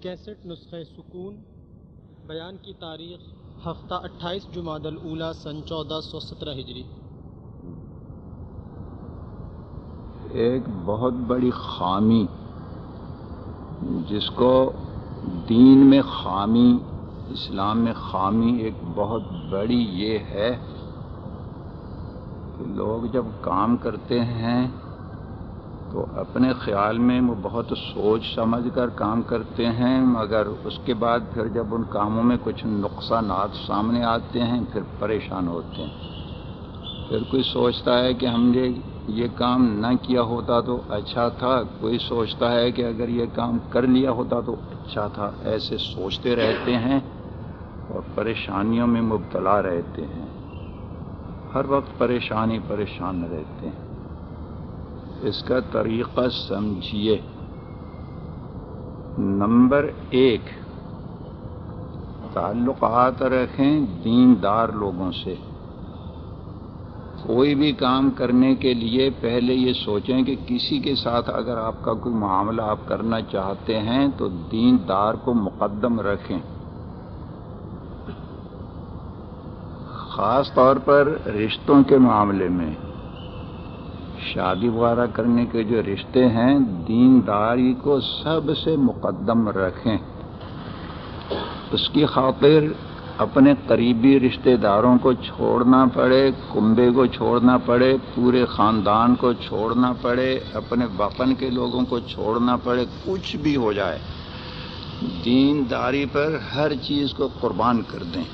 Cassette نسخہ سکون، بیان کی تاریخ ہفتہ 28 جمادی الاولیٰ سن 1417 ہجری۔ ایک بہت بڑی خامی جس کو دین میں خامی، اسلام میں خامی ایک بہت بڑی یہ ہے کہ لوگ جب کام کرتے ہیں تو اپنے خیال میں وہ بہت سوچ سمجھ کر کام کرتے ہیں، مگر اس کے بعد پھر جب ان کاموں میں کچھ نقصانات سامنے آتے ہیں پھر پریشان ہوتے ہیں۔ پھر کوئی سوچتا ہے کہ ہم نے یہ کام نہ کیا ہوتا تو اچھا تھا، کوئی سوچتا ہے کہ اگر یہ کام کر لیا ہوتا تو اچھا تھا، ایسے سوچتے رہتے ہیں اور پریشانیوں میں مبتلا رہتے ہیں، ہر وقت پریشان رہتے ہیں۔ اس کا طریقہ سمجھیے۔ نمبر 1، تعلقات رکھیں دیندار لوگوں سے۔ کوئی بھی کام کرنے کے لیے پہلے یہ سوچیں کہ کسی کے ساتھ اگر آپ کا کوئی معاملہ آپ کرنا چاہتے ہیں تو دیندار کو مقدم رکھیں۔ خاص طور پر رشتوں کے معاملے میں، شادی وغیرہ کرنے کے جو رشتے ہیں دینداری کو سب سے مقدم رکھیں۔ اس کی خاطر اپنے قریبی رشتہ داروں کو چھوڑنا پڑے، کنبے کو چھوڑنا پڑے، پورے خاندان کو چھوڑنا پڑے، اپنے وطن کے لوگوں کو چھوڑنا پڑے، کچھ بھی ہو جائے دینداری پر ہر چیز کو قربان کر دیں۔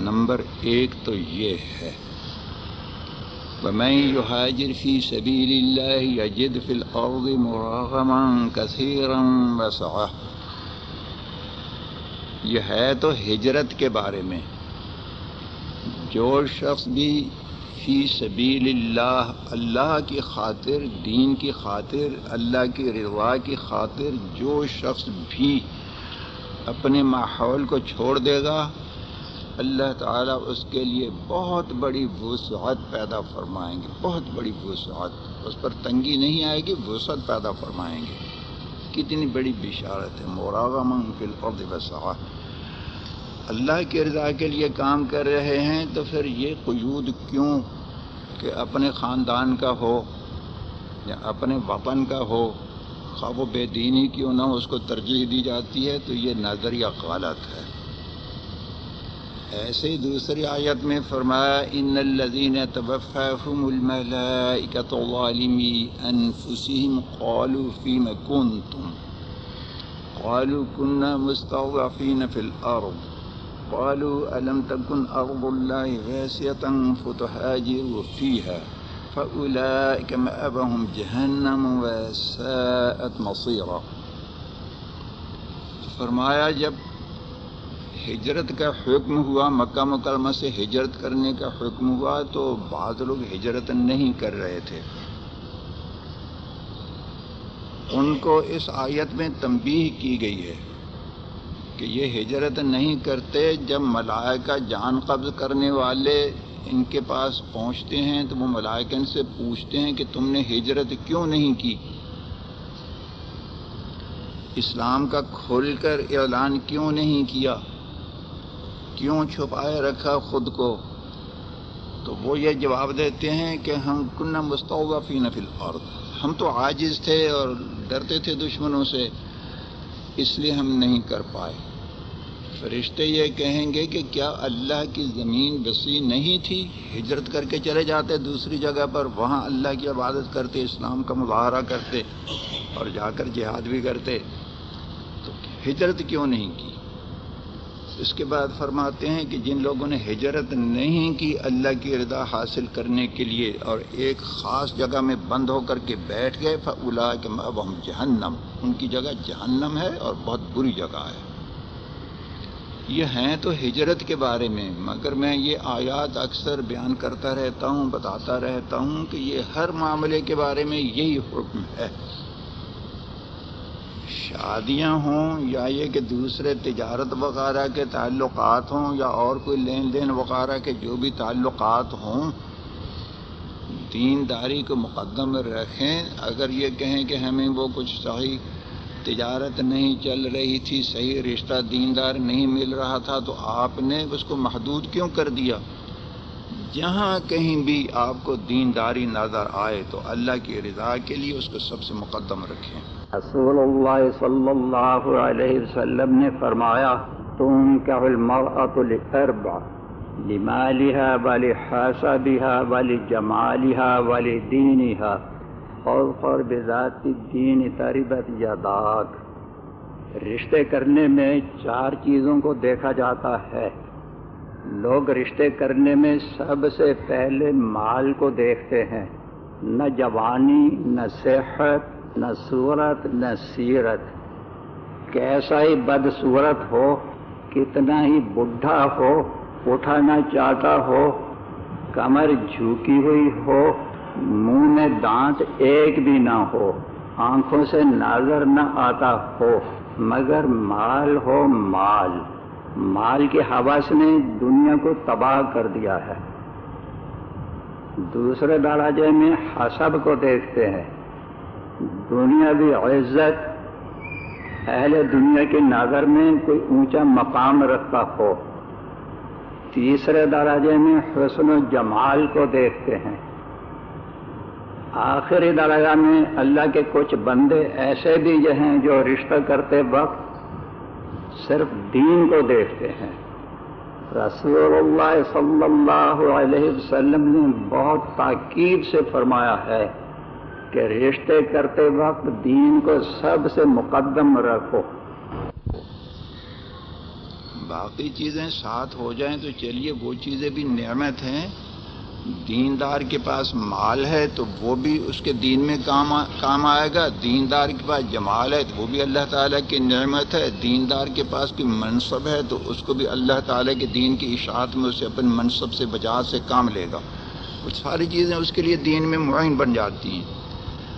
نمبر 1 تو یہ ہے، وَمَن يُهَاجِرْ فِي سَبِيلِ اللَّهِ يَجِدْ فِي الْأَرْضِ مُرَاغَمًا كَثِيرًا وَسَعَةً۔ یہ ہے تو ہجرت کے بارے میں۔ جو شخص بھی فی سبیل اللہ، اللہ کی خاطر، دین کی خاطر، اللہ کی رضا کی خاطر جو شخص بھی اپنے ماحول کو چھوڑ دے گا، اللہ تعالیٰ اس کے لیے بہت بڑی وسعت پیدا فرمائیں گے، بہت بڑی وسعت، اس پر تنگی نہیں آئے گی، وسعت پیدا فرمائیں گے۔ کتنی بڑی بشارت ہے، مراغماً فی الارض وسعہ۔ اللہ کی رضا کے لیے کام کر رہے ہیں تو پھر یہ قیود کیوں کہ اپنے خاندان کا ہو یا اپنے وطن کا ہو، خواہ وہ بے دینی کیوں نہ ہو، اس کو ترجیح دی جاتی ہے، تو یہ نظریہ غلط ہے۔ ایسے ہی دوسری آیت میں فرمایا، ان الذین توفاهم الملائکۃ ظالمی انفسهم قالوا فیم کنتم قالوا كنا مستضعفین فی الارض قالوا الم تکن ارض اللہ واسعۃ فتہاجروا فیہا فاولئک مأواہم جہنم وساءت مصیرا۔ فرمایا جب ہجرت کا حکم ہوا، مکہ مکرمہ سے ہجرت کرنے کا حکم ہوا تو بعض لوگ ہجرت نہیں کر رہے تھے۔ ان کو اس آیت میں تنبیہ کی گئی ہے کہ یہ ہجرت نہیں کرتے۔ جب ملائکہ جان قبض کرنے والے ان کے پاس پہنچتے ہیں تو وہ ملائکہ ان سے پوچھتے ہیں کہ تم نے ہجرت کیوں نہیں کی، اسلام کا کھل کر اعلان کیوں نہیں کیا، کیوں چھپائے رکھا خود کو؟ تو وہ یہ جواب دیتے ہیں کہ ہم کنا مستضعفین فی الارض، ہم تو عاجز تھے اور ڈرتے تھے دشمنوں سے، اس لیے ہم نہیں کر پائے۔ فرشتے یہ کہیں گے کہ کیا اللہ کی زمین وسیع نہیں تھی؟ ہجرت کر کے چلے جاتے دوسری جگہ پر، وہاں اللہ کی عبادت کرتے، اسلام کا مظاہرہ کرتے اور جا کر جہاد بھی کرتے، تو ہجرت کیوں نہیں کی؟ اس کے بعد فرماتے ہیں کہ جن لوگوں نے ہجرت نہیں کی اللہ کی رضا حاصل کرنے کے لیے اور ایک خاص جگہ میں بند ہو کر کے بیٹھ گئے، فَأُولَٰئِکَ مَأْوَاهُمْ جَہَنَّمُ، ان کی جگہ جہنم ہے اور بہت بری جگہ ہے۔ یہ ہیں تو ہجرت کے بارے میں، مگر میں یہ آیات اکثر بیان کرتا رہتا ہوں، بتاتا رہتا ہوں کہ یہ ہر معاملے کے بارے میں یہی حکم ہے۔ شادیاں ہوں یا یہ کہ دوسرے تجارت وغیرہ کے تعلقات ہوں یا اور کوئی لین دین وغیرہ کے جو بھی تعلقات ہوں، دینداری کو مقدم رکھیں۔ اگر یہ کہیں کہ ہمیں وہ کچھ صحیح تجارت نہیں چل رہی تھی، صحیح رشتہ دیندار نہیں مل رہا تھا، تو آپ نے اس کو محدود کیوں کر دیا؟ جہاں کہیں بھی آپ کو دینداری نظر آئے تو اللہ کی رضا کے لیے اس کو سب سے مقدم رکھیں۔ رسول اللہ صلی اللہ علیہ وسلم نے فرمایا تنکح المرأة لأربع لمالها ولحسبها ولجمالها ولدینها اظفر بذات الدین تربت یداک۔ رشتے کرنے میں 4 چیزوں کو دیکھا جاتا ہے۔ لوگ رشتے کرنے میں سب سے پہلے مال کو دیکھتے ہیں، نہ جوانی، نہ صحت، نہ صورت، نہ سیرت۔ کیسا ہی بدصورت ہو، کتنا ہی بڈھا ہو، اٹھا نہ چاہتا ہو، کمر جھکی ہوئی ہو، منہ میں دانت ایک بھی نہ ہو، آنکھوں سے نظر نہ آتا ہو، مگر مال ہو مال۔ مال کی ہوس نے دنیا کو تباہ کر دیا ہے۔ دوسرے درجے میں حسب کو دیکھتے ہیں، دنیاوی عزت، اہل دنیا کی نظر میں کوئی اونچا مقام رکھتا ہو۔ تیسرے درجے میں حسن و جمال کو دیکھتے ہیں۔ آخری درجہ میں اللہ کے کچھ بندے ایسے بھی ہیں جو رشتہ کرتے وقت صرف دین کو دیکھتے ہیں۔ رسول اللہ صلی اللہ علیہ وسلم نے بہت تاکید سے فرمایا ہے کہ رشتے کرتے وقت دین کو سب سے مقدم رکھو۔ باقی چیزیں ساتھ ہو جائیں تو چلیے، وہ چیزیں بھی نعمت ہیں۔ دیندار کے پاس مال ہے تو وہ بھی اس کے دین میں کام آئے گا، دیندار کے پاس جمال ہے تو وہ بھی اللہ تعالیٰ کی نعمت ہے، دیندار کے پاس کوئی منصب ہے تو اس کو بھی اللہ تعالیٰ کے دین کی اشاعت میں اسے اپنے منصب سے بجا سے کام لے گا۔ وہ ساری چیزیں اس کے لیے دین میں معین بن جاتی ہیں۔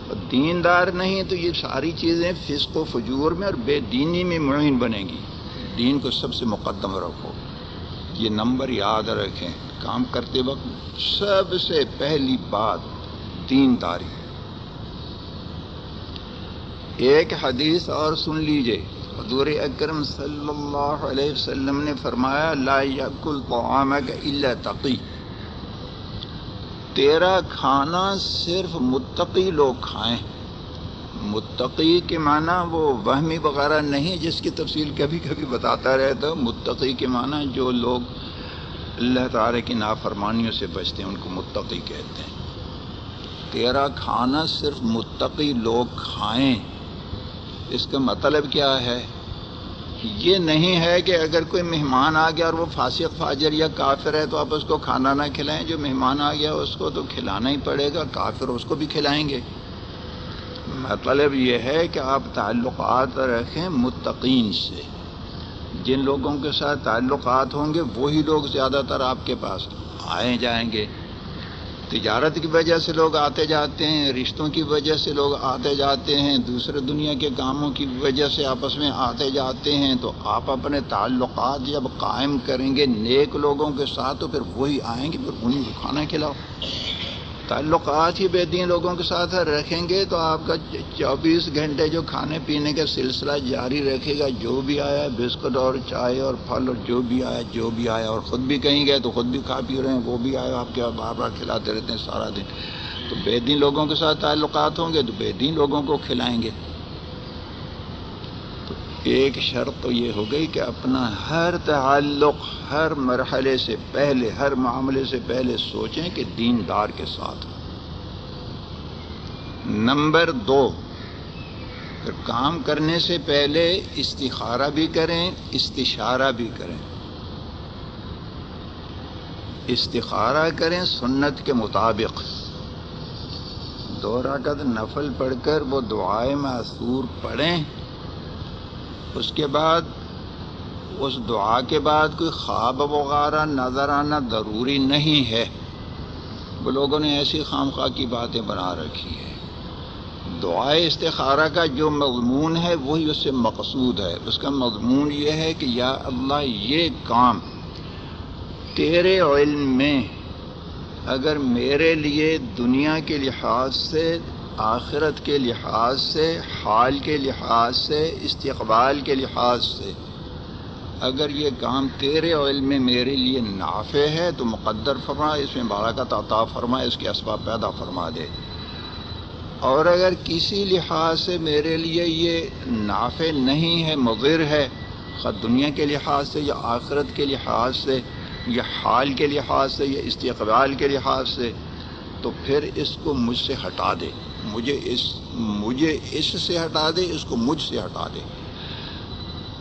اور دیندار نہیں تو یہ ساری چیزیں فسق و فجور میں اور بے دینی میں معین بنے گی۔ دین کو سب سے مقدم رکھو، یہ نمبر یاد رکھیں۔ کام کرتے وقت سب سے پہلی بات دینداری۔ ایک حدیث اور سن لیجئے، حضور اکرم صلی اللہ علیہ وسلم نے فرمایا لا یاکل طعامک الا تقی، تیرا کھانا صرف متقی لوگ کھائیں۔ متقی کے معنی وہ وہمی وغیرہ نہیں جس کی تفصیل کبھی کبھی بتاتا رہتا ہوں۔ متقی کے معنی جو لوگ اللہ تعالیٰ کی نافرمانیوں سے بچتے ہیں ان کو متقی کہتے ہیں۔ تیرا کھانا صرف متقی لوگ کھائیں، اس کا مطلب کیا ہے؟ یہ نہیں ہے کہ اگر کوئی مہمان آ گیا اور وہ فاسق فاجر یا کافر ہے تو آپ اس کو کھانا نہ کھلائیں۔ جو مہمان آ گیا اس کو تو کھلانا ہی پڑے گا، کافر اس کو بھی کھلائیں گے۔ مطلب یہ ہے کہ آپ تعلقات رکھیں متقین سے۔ جن لوگوں کے ساتھ تعلقات ہوں گے وہی لوگ زیادہ تر آپ کے پاس آئے جائیں گے۔ تجارت کی وجہ سے لوگ آتے جاتے ہیں، رشتوں کی وجہ سے لوگ آتے جاتے ہیں، دوسرے دنیا کے کاموں کی وجہ سے آپس میں آتے جاتے ہیں۔ تو آپ اپنے تعلقات جب قائم کریں گے نیک لوگوں کے ساتھ تو پھر وہی آئیں گے، پھر انہیں کو کھانا کھلاؤ۔ تعلقات ہی بے دین لوگوں کے ساتھ رکھیں گے تو آپ کا 24 گھنٹے جو کھانے پینے کا سلسلہ جاری رکھے گا، جو بھی آیا بسکٹ اور چائے اور پھل اور جو بھی آیا اور خود بھی کہیں گے تو خود بھی کھا پی رہے ہیں، وہ بھی آیا آپ کے بار بار کھلاتے رہتے ہیں سارا دن۔ تو بے دین لوگوں کے ساتھ تعلقات ہوں گے تو بے دین لوگوں کو کھلائیں گے۔ تو ایک شرط تو یہ ہو گئی کہ اپنا ہر تعلق ہر مرحلے سے پہلے، ہر معاملے سے پہلے سوچیں کہ دیندار کے ساتھ۔ نمبر 2، پھر کام کرنے سے پہلے استخارہ بھی کریں، استشارہ بھی کریں۔ استخارہ کریں سنت کے مطابق، 2 رکعت نفل پڑھ کر وہ دعائے معثور پڑھیں۔ اس کے بعد اس دعا کے بعد کوئی خواب وغیرہ نظر آنا ضروری نہیں ہے۔ وہ لوگوں نے ایسی خام خواہ کی باتیں بنا رکھی ہے۔ دعائے استخارہ کا جو مضمون ہے وہی اس سے مقصود ہے۔ اس کا مضمون یہ ہے کہ یا اللہ یہ کام تیرے علم میں اگر میرے لیے دنیا کے لحاظ سے آخرت کے لحاظ سے، حال کے لحاظ سے، استقبال کے لحاظ سے اگر یہ کام تیرے علم میں میرے لیے نافع ہے تو مقدر فرما، اس میں برکت عطا فرما، اس کے اسباب پیدا فرما دے، اور اگر کسی لحاظ سے میرے لیے یہ نافع نہیں ہے، مضر ہے، خود دنیا کے لحاظ سے یا آخرت کے لحاظ سے یا حال کے لحاظ سے یا استقبال کے لحاظ سے، تو پھر اس کو مجھ سے ہٹا دے، مجھے اس سے ہٹا دے، اس کو مجھ سے ہٹا دے۔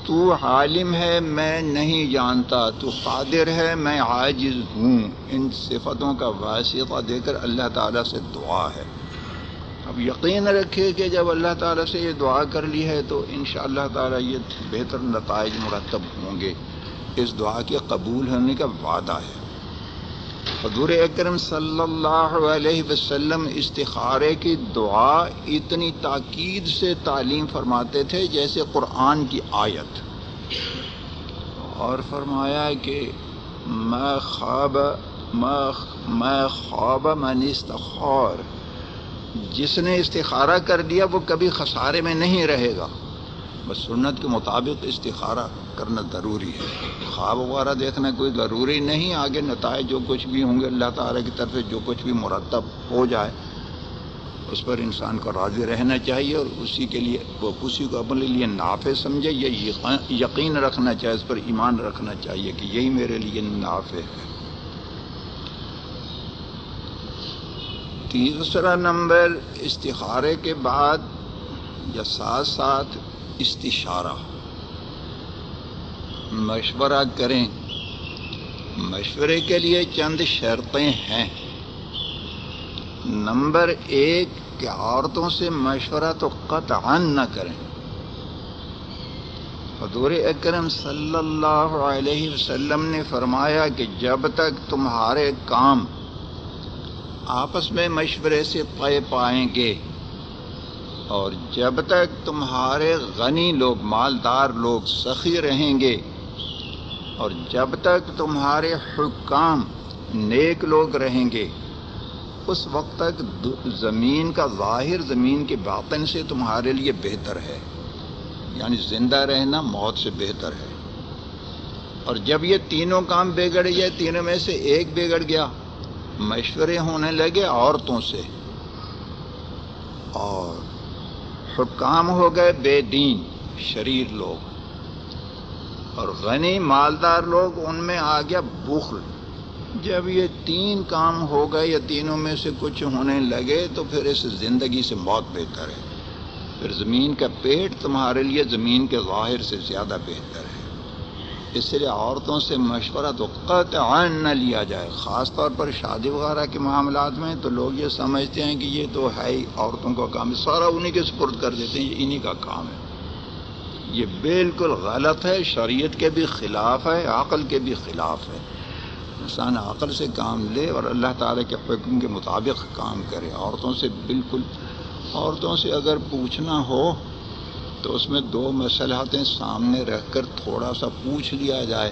تو عالم ہے میں نہیں جانتا، تو قادر ہے میں عاجز ہوں۔ ان صفتوں کا واسطہ دے کر اللہ تعالیٰ سے دعا ہے۔ اب یقین رکھے کہ جب اللہ تعالیٰ سے یہ دعا کر لی ہے تو انشاءاللہ تعالیٰ یہ بہتر نتائج مرتب ہوں گے، اس دعا کے قبول ہونے کا وعدہ ہے۔ حضور اکرم صلی اللہ علیہ وسلم استخارے کی دعا اتنی تاکید سے تعلیم فرماتے تھے جیسے قرآن کی آیت، اور فرمایا کہ ما خواب من استخار، جس نے استخارہ کر دیا وہ کبھی خسارے میں نہیں رہے گا۔ بس سنت کے مطابق استخارہ کرنا ضروری ہے، خواب وغیرہ دیکھنا کوئی ضروری نہیں، آگے نتائج جو کچھ بھی ہوں گے اللہ تعالیٰ کی طرف سے جو کچھ بھی مرتب ہو جائے اس پر انسان کو راضی رہنا چاہیے، اور اسی کے لیے وہ اسی کو اپنے لیے نافع سمجھے، یہ یقین رکھنا چاہیے، اس پر ایمان رکھنا چاہیے کہ یہی میرے لیے نافع ہے۔ تیسرا نمبر، استخارے کے بعد یا ساتھ ساتھ استشارہ، مشورہ کریں۔ مشورے کے لیے چند شرطیں ہیں۔ نمبر 1 کہ عورتوں سے مشورہ تو قطعاً نہ کریں۔ حضور اکرم صلی اللہ علیہ وسلم نے فرمایا کہ جب تک تمہارے کام آپس میں مشورے سے طے پائیں گے، اور جب تک تمہارے غنی لوگ، مالدار لوگ سخی رہیں گے، اور جب تک تمہارے حکام نیک لوگ رہیں گے، اس وقت تک زمین کا ظاہر زمین کے باطن سے تمہارے لیے بہتر ہے، یعنی زندہ رہنا موت سے بہتر ہے۔ اور جب یہ تینوں کام بگڑ گئے، تینوں میں سے ایک بگڑ گیا، مشورے ہونے لگے عورتوں سے، اور حکام ہو گئے بے دین شریر لوگ، اور غنی مالدار لوگ، ان میں آ گیا بخل۔ جب یہ 3 کام ہو گئے یا تینوں میں سے کچھ ہونے لگے تو پھر اس زندگی سے موت بہتر ہے، پھر زمین کا پیٹ تمہارے لیے زمین کے ظاہر سے زیادہ بہتر ہے۔ اس لیے عورتوں سے مشورہ تو قطعاً نہ لیا جائے، خاص طور پر شادی وغیرہ کے معاملات میں تو لوگ یہ سمجھتے ہیں کہ یہ تو ہے ہی عورتوں کا کام، سارا انہی کے سپرد کر دیتے ہیں، یہ انہی کا کام ہے۔ یہ بالکل غلط ہے، شریعت کے بھی خلاف ہے، عقل کے بھی خلاف ہے۔ انسان عقل سے کام لے اور اللہ تعالیٰ کے حکم کے مطابق کام کرے۔ عورتوں سے اگر پوچھنا ہو تو اس میں 2 مصلحتیں سامنے رکھ کر تھوڑا سا پوچھ لیا جائے۔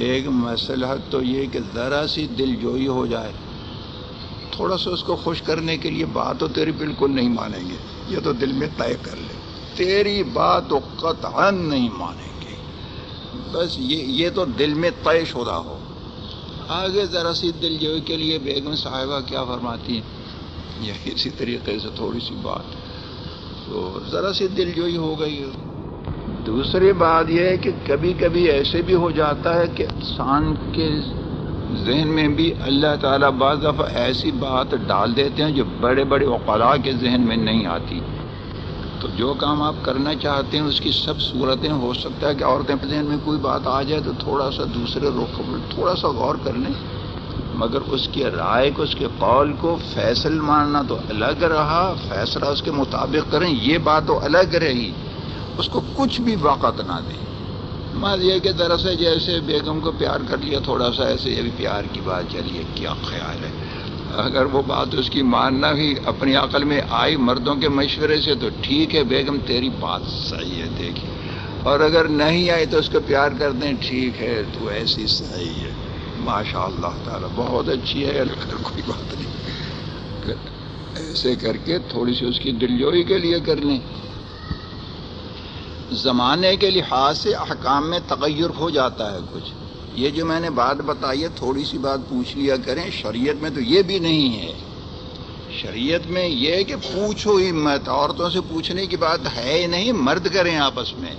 ایک مصلحت تو یہ کہ ذرا سی دل جوئی ہو جائے، تھوڑا سا اس کو خوش کرنے کے لیے بات تو تیری بالکل نہیں مانیں گے، یہ تو دل میں طے کر لے، تیری بات تو قطعاً نہیں مانیں گے، بس یہ تو دل میں طے شدہ ہو۔ آگے ذرا سی دل جوئی کے لیے بیگم صاحبہ کیا فرماتی ہیں، یا اسی طریقے سے تھوڑی سی بات تو ذرا سی دل جوئی ہو گئی۔ دوسری بات یہ ہے کہ کبھی کبھی ایسے بھی ہو جاتا ہے کہ انسان کے ذہن میں بھی اللہ تعالیٰ بعض دفعہ ایسی بات ڈال دیتے ہیں جو بڑے بڑے عقلاء کے ذہن میں نہیں آتی، تو جو کام آپ کرنا چاہتے ہیں اس کی سب صورتیں ہو سکتا ہے کہ عورتیں کے ذہن میں کوئی بات آ جائے تو تھوڑا سا دوسرے رخ تھوڑا سا غور کر لیں، مگر اس کی رائے کو، اس کے قول کو فیصل ماننا تو الگ رہا، فیصلہ اس کے مطابق کریں یہ بات تو الگ رہی، اس کو کچھ بھی وقت نہ دیں۔ مال یہ کہ ذرا سا جیسے بیگم کو پیار کر لیا، تھوڑا سا ایسے یہ بھی پیار کی بات چلیے، کیا خیال ہے، اگر وہ بات اس کی ماننا ہی اپنی عقل میں آئی مردوں کے مشورے سے تو ٹھیک ہے بیگم تیری بات صحیح ہے دیکھی، اور اگر نہیں آئی تو اس کو پیار کر دیں، ٹھیک ہے تو ایسی صحیح ہے، ماشاء اللہ تعالیٰ بہت اچھی ہے، اگر کوئی بات نہیں۔ ایسے کر کے تھوڑی سی اس کی دلجوئی کے لیے کر لیں۔ زمانے کے لحاظ سے احکام میں تغیر ہو جاتا ہے کچھ، یہ جو میں نے بات بتائی ہے تھوڑی سی بات پوچھ لیا کریں، شریعت میں تو یہ بھی نہیں ہے۔ شریعت میں یہ ہے کہ پوچھو ہی مت، عورتوں سے پوچھنے کی بات ہے ہی نہیں، مرد کریں آپس میں۔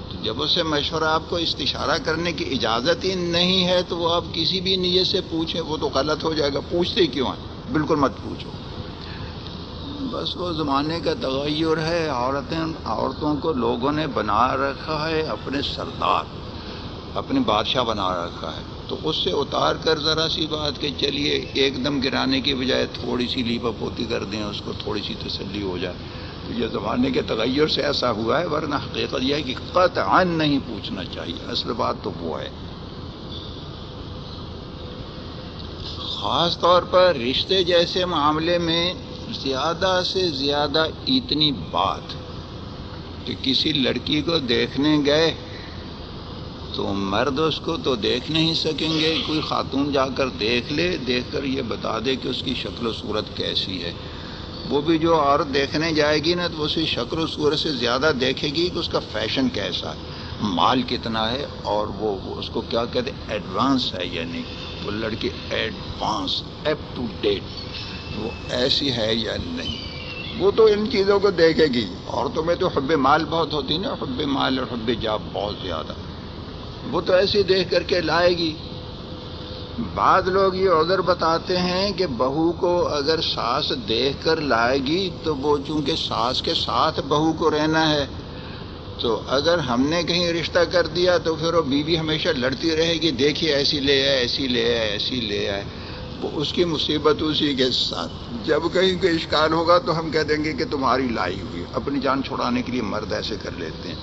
تو جب اس سے مشورہ آپ کو استشارہ کرنے کی اجازت ہی نہیں ہے تو وہ آپ کسی بھی نیت سے پوچھیں، وہ تو غلط ہو جائے گا۔ پوچھتے کیوں ہیں؟ بالکل مت پوچھو۔ بس وہ زمانے کا تغیر ہے، عورتوں کو لوگوں نے بنا رکھا ہے اپنے سردار، اپنے بادشاہ بنا رکھا ہے، تو اس سے اتار کر ذرا سی بات کہ چلیے ایک دم گرانے کی بجائے تھوڑی سی لیپا پوتی کر دیں، اس کو تھوڑی سی تسلی ہو جائے۔ تو یہ زمانے کے تغیر سے ایسا ہوا ہے، ورنہ حقیقت یہ ہے کہ قطعاً نہیں پوچھنا چاہیے۔ اصل بات تو وہ ہے، خاص طور پر رشتے جیسے معاملے میں زیادہ سے زیادہ اتنی بات کہ کسی لڑکی کو دیکھنے گئے تو مرد اس کو تو دیکھ نہیں سکیں گے، کوئی خاتون جا کر دیکھ لے، دیکھ کر یہ بتا دے کہ اس کی شکل و صورت کیسی ہے۔ وہ بھی جو عورت دیکھنے جائے گی نا تو اسی شکل و صورت سے زیادہ دیکھے گی کہ اس کا فیشن کیسا ہے، مال کتنا ہے، اور وہ اس کو کیا کہتے ہیں، ایڈوانس ہے یا نہیں، وہ لڑکی ایڈوانس اپ ٹو ڈیٹ وہ ایسی ہے یا نہیں، وہ تو ان چیزوں کو دیکھے گی۔ عورتوں میں تو حب مال بہت ہوتی نا، حب مال اور حب جاب بہت زیادہ، وہ تو ایسے دیکھ کر کے لائے گی۔ بعض لوگ یہ عذر بتاتے ہیں کہ بہو کو اگر ساس دیکھ کر لائے گی تو وہ چونکہ ساس کے ساتھ بہو کو رہنا ہے، تو اگر ہم نے کہیں رشتہ کر دیا تو پھر وہ بیوی ہمیشہ لڑتی رہے گی، دیکھیے ایسی لے آئے، ایسی لے آئے، ایسی لے آئے، وہ اس کی مصیبت اسی کے ساتھ۔ جب کہیں کوئی اشکال ہوگا تو ہم کہہ دیں گے کہ تمہاری لائی ہوئی۔ اپنی جان چھڑانے کے لیے مرد ایسے کر لیتے ہیں۔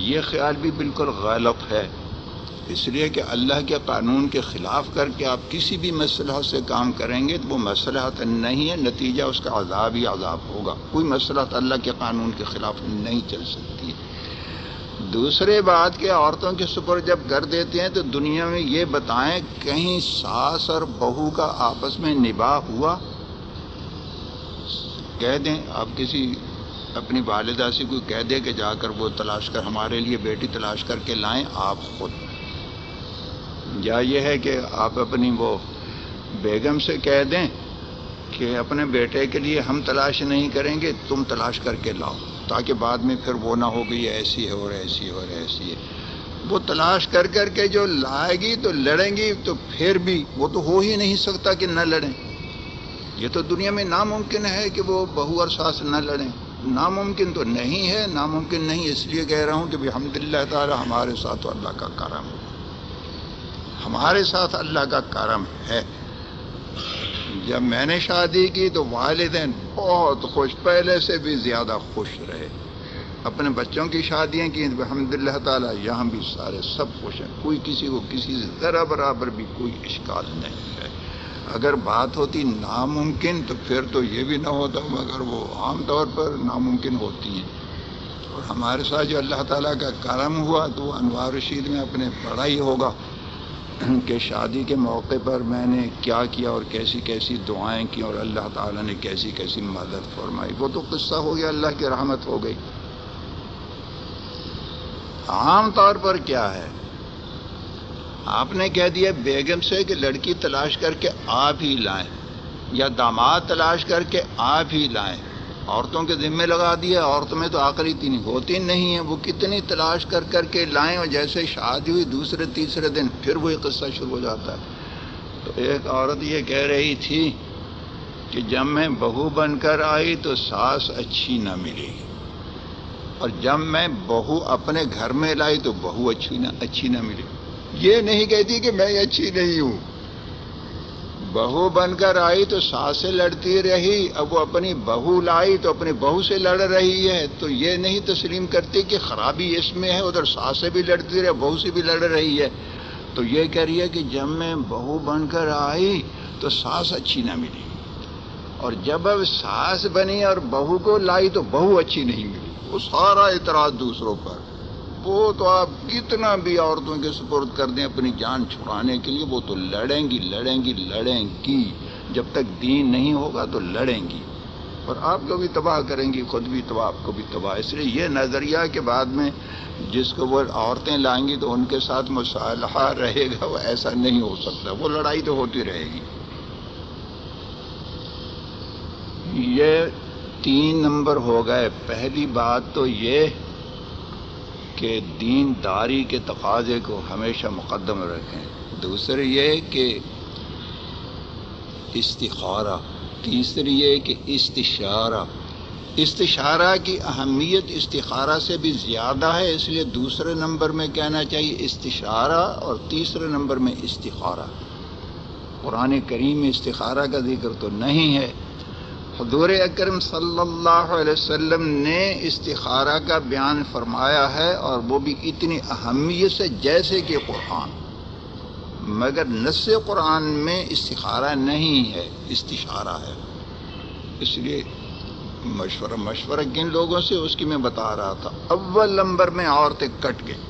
یہ خیال بھی بالکل غلط ہے، اس لیے کہ اللہ کے قانون کے خلاف کر کے آپ کسی بھی مصلحت سے کام کریں گے تو وہ مصلحت نہیں ہے، نتیجہ اس کا عذاب ہی عذاب ہوگا۔ کوئی مصلحت اللہ کے قانون کے خلاف نہیں چل سکتی ہے۔ دوسرے بات کہ عورتوں کے سپر جب کر دیتے ہیں تو دنیا میں یہ بتائیں کہیں ساس اور بہو کا آپس میں نباہ ہوا؟ کہہ دیں آپ کسی اپنی والدہ سے کوئی کہہ دے کہ جا کر وہ تلاش کر ہمارے لیے بیٹی تلاش کر کے لائیں آپ خود، یا یہ ہے کہ آپ اپنی وہ بیگم سے کہہ دیں کہ اپنے بیٹے کے لیے ہم تلاش نہیں کریں گے، تم تلاش کر کے لاؤ، تاکہ بعد میں پھر وہ نہ ہو کہ یہ ایسی ہے اور ایسی ہے اور ایسی ہے۔ وہ تلاش کر کر کے جو لائے گی تو لڑیں گی، تو پھر بھی وہ تو ہو ہی نہیں سکتا کہ نہ لڑیں۔ یہ تو دنیا میں ناممکن ہے کہ وہ بہو اور ساس نہ لڑیں، ناممکن تو نہیں ہے، ناممکن نہیں اس لیے کہہ رہا ہوں کہ بحمدللہ تعالی ہمارے ساتھ تو اللہ کا کرم ہے، ہمارے ساتھ اللہ کا کرم ہے۔ جب میں نے شادی کی تو والدین بہت خوش، پہلے سے بھی زیادہ خوش رہے۔ اپنے بچوں کی شادیاں کی الحمدللہ تعالی، یہاں بھی سارے سب خوش ہیں، کوئی کسی کو کسی سے ذرا برابر بھی کوئی اشکال نہیں ہے۔ اگر بات ہوتی ناممکن تو پھر تو یہ بھی نہ ہوتا، مگر وہ عام طور پر ناممکن ہوتی ہیں۔ اور ہمارے ساتھ جو اللہ تعالیٰ کا کرم ہوا تو انوار رشید میں اپنے پڑھا ہی ہوگا کہ شادی کے موقع پر میں نے کیا کیا اور کیسی کیسی دعائیں کی اور اللہ تعالیٰ نے کیسی کیسی مدد فرمائی۔ وہ تو قصہ ہو گیا، اللہ کی رحمت ہو گئی۔ عام طور پر کیا ہے، آپ نے کہہ دیا بیگم سے کہ لڑکی تلاش کر کے آپ ہی لائیں، یا داماد تلاش کر کے آپ ہی لائیں، عورتوں کے ذمے لگا دیا۔ عورتوں میں تو عقل اتنی ہوتی نہیں ہے، وہ کتنی تلاش کر کر کے لائیں، اور جیسے شادی ہوئی دوسرے تیسرے دن پھر وہی قصہ شروع ہو جاتا ہے۔ تو ایک عورت یہ کہہ رہی تھی کہ جب میں بہو بن کر آئی تو ساس اچھی نہ ملی، اور جب میں بہو اپنے گھر میں لائی تو بہو اچھی نہ ملی۔ یہ نہیں کہتی کہ میں اچھی نہیں ہوں، بہو بن کر آئی تو ساس سے لڑتی رہی، اب وہ اپنی بہو لائی تو اپنی بہو سے لڑ رہی ہے، تو یہ نہیں تسلیم کرتی کہ خرابی اس میں ہے، ادھر ساس سے بھی لڑتی رہے، بہو سے بھی لڑ رہی ہے۔ تو یہ کہہ رہی ہے کہ جب میں بہو بن کر آئی تو ساس اچھی نہ ملی، اور جب اب ساس بنی اور بہو کو لائی تو بہو اچھی نہیں ملی۔ وہ سارا اعتراض دوسروں پر، وہ تو آپ کتنا بھی عورتوں کے سپرد کر دیں اپنی جان چھڑانے کے لیے، وہ تو لڑیں گی لڑیں گی لڑیں گی، جب تک دین نہیں ہوگا تو لڑیں گی اور آپ کو بھی تباہ کریں گی، خود بھی تباہ، آپ کو بھی تباہ۔ اس لیے یہ نظریہ کہ بعد میں جس کو وہ عورتیں لائیں گی تو ان کے ساتھ مصالحہ رہے گا، وہ ایسا نہیں ہو سکتا، وہ لڑائی تو ہوتی رہے گی۔ یہ 3 نمبر ہو گئے۔ پہلی بات تو یہ کہ دین داری کے تقاضے کو ہمیشہ مقدم رکھیں، دوسری یہ کہ استخارہ، تیسری یہ کہ استشارہ کی اہمیت استخارہ سے بھی زیادہ ہے، اس لیے دوسرے نمبر میں کہنا چاہیے استشارہ اور تیسرے نمبر میں استخارہ۔ قرآن کریم میں استخارہ کا ذکر تو نہیں ہے، حضور اکرم صلی اللہ علیہ وسلم نے استخارہ کا بیان فرمایا ہے، اور وہ بھی اتنی اہمیت سے جیسے کہ قرآن، مگر نص قرآن میں استخارہ نہیں ہے، استشارہ ہے۔ اس لیے مشورہ کن لوگوں سے اس کی میں بتا رہا تھا۔ اول نمبر میں عورتیں کٹ گئی،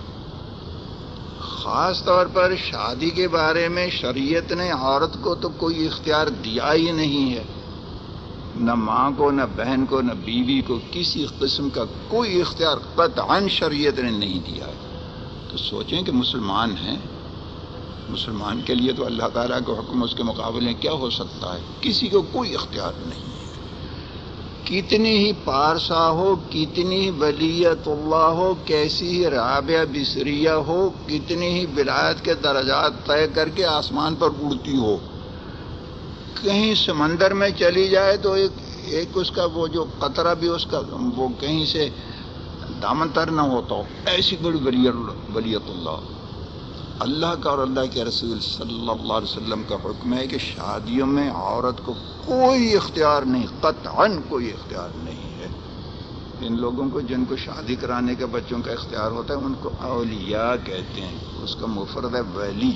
خاص طور پر شادی کے بارے میں شریعت نے عورت کو تو کوئی اختیار دیا ہی نہیں ہے، نہ ماں کو، نہ بہن کو، نہ بیوی کو، کسی قسم کا کوئی اختیار قطعاً شریعت نے نہیں دیا ہے۔ تو سوچیں کہ مسلمان ہیں، مسلمان کے لیے تو اللہ تعالیٰ کا حکم اس کے مقابلے کیا ہو سکتا ہے؟ کسی کو کوئی اختیار نہیں ہے، کتنی ہی پارسا ہو، کتنی ہی ولیت اللہ ہو، کیسی ہی رابعہ بصریہ ہو، کتنی ہی ولایت کے درجات طے کر کے آسمان پر اڑتی ہو، کہیں سمندر میں چلی جائے تو ایک اس کا وہ جو قطرہ بھی اس کا وہ کہیں سے دامن تر نہ ہوتا ہو، ایسی بڑی ولیت اللہ اللہ کا اور اللہ کے رسول صلی اللہ علیہ وسلم کا حکم ہے کہ شادیوں میں عورت کو کوئی اختیار نہیں، قطعاً کوئی اختیار نہیں ہے۔ ان لوگوں کو جن کو شادی کرانے کا بچوں کا اختیار ہوتا ہے ان کو اولیاء کہتے ہیں، اس کا مفرد ہے ولی۔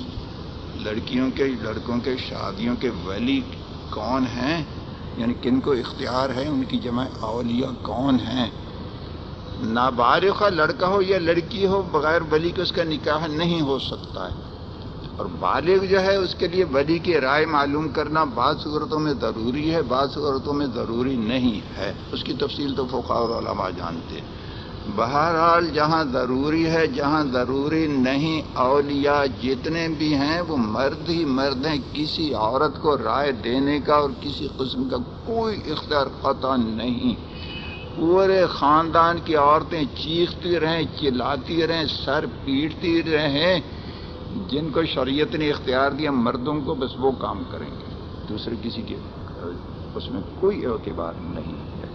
لڑکیوں کے لڑکوں کے شادیوں کے ولی کون ہیں، یعنی کن کو اختیار ہے، ان کی جمع اولیاء کون ہیں۔ نابالغ لڑکا ہو یا لڑکی ہو، بغیر ولی کے اس کا نکاح نہیں ہو سکتا ہے، اور بالغ جو ہے اس کے لیے ولی کی رائے معلوم کرنا بعض صورتوں میں ضروری ہے، بعض صورتوں میں ضروری نہیں ہے، اس کی تفصیل تو فقہاء اور علماء جانتے ہیں۔ بہرحال جہاں ضروری ہے، جہاں ضروری نہیں، اولیاء جتنے بھی ہیں وہ مرد ہی مرد ہیں، کسی عورت کو رائے دینے کا اور کسی قسم کا کوئی اختیار قطع نہیں۔ پورے خاندان کی عورتیں چیختی رہیں، چلاتی رہیں، سر پیٹتی رہیں، جن کو شریعت نے اختیار دیا مردوں کو، بس وہ کام کریں گے، دوسرے کسی کے اس میں کوئی اعتبار نہیں ہے۔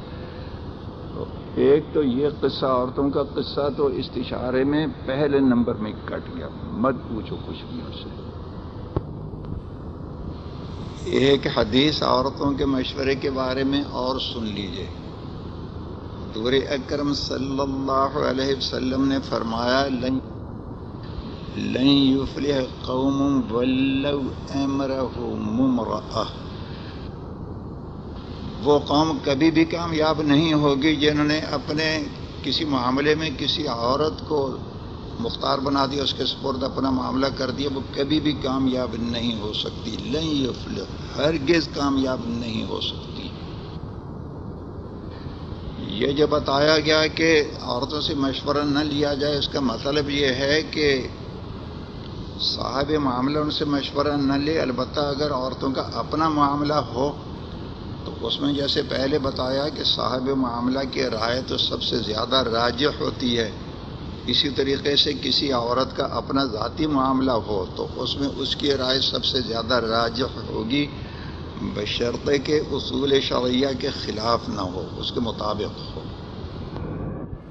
ایک تو یہ قصہ عورتوں کا قصہ تو استشارے میں پہلے نمبر میں کٹ گیا، مت پوچھو کچھ بھی ان سے۔ ایک حدیث عورتوں کے مشورے کے بارے میں اور سن لیجئے۔ حضور اکرم صلی اللہ علیہ وسلم نے فرمایا لن یفلح قوم ولو امرهم امرأة، وہ قوم کبھی بھی کامیاب نہیں ہوگی جنہوں نے اپنے کسی معاملے میں کسی عورت کو مختار بنا دیا، اس کے سپرد اپنا معاملہ کر دیا، وہ کبھی بھی کامیاب نہیں ہو سکتی۔ لن یفلح، ہرگز کامیاب نہیں ہو سکتی۔ یہ جو بتایا گیا کہ عورتوں سے مشورہ نہ لیا جائے، اس کا مطلب یہ ہے کہ صاحب معاملہ ان سے مشورہ نہ لے، البتہ اگر عورتوں کا اپنا معاملہ ہو تو اس میں جیسے پہلے بتایا کہ صاحب معاملہ کی رائے تو سب سے زیادہ راجح ہوتی ہے، اسی طریقے سے کسی عورت کا اپنا ذاتی معاملہ ہو تو اس میں اس کی رائے سب سے زیادہ راجح ہوگی، بشرطے کہ اصول شرعیہ کے خلاف نہ ہو، اس کے مطابق ہو۔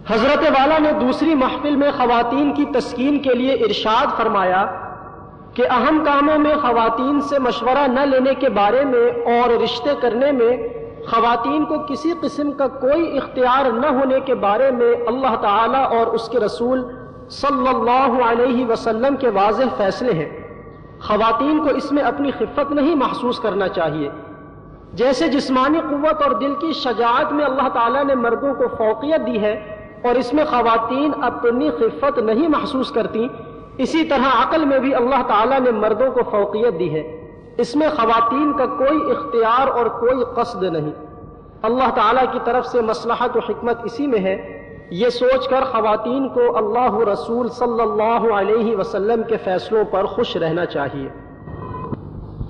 حضرت والا نے دوسری محفل میں خواتین کی تسکین کے لیے ارشاد فرمایا کہ اہم کاموں میں خواتین سے مشورہ نہ لینے کے بارے میں اور رشتے کرنے میں خواتین کو کسی قسم کا کوئی اختیار نہ ہونے کے بارے میں اللہ تعالیٰ اور اس کے رسول صلی اللہ علیہ وسلم کے واضح فیصلے ہیں۔ خواتین کو اس میں اپنی خفت نہیں محسوس کرنا چاہیے۔ جیسے جسمانی قوت اور دل کی شجاعت میں اللہ تعالیٰ نے مردوں کو فوقیت دی ہے اور اس میں خواتین اپنی خفت نہیں محسوس کرتی، اسی طرح عقل میں بھی اللہ تعالیٰ نے مردوں کو فوقیت دی ہے۔ اس میں خواتین کا کوئی اختیار اور کوئی قصد نہیں، اللہ تعالیٰ کی طرف سے مصلحت و حکمت اسی میں ہے۔ یہ سوچ کر خواتین کو اللہ رسول صلی اللہ علیہ وسلم کے فیصلوں پر خوش رہنا چاہیے۔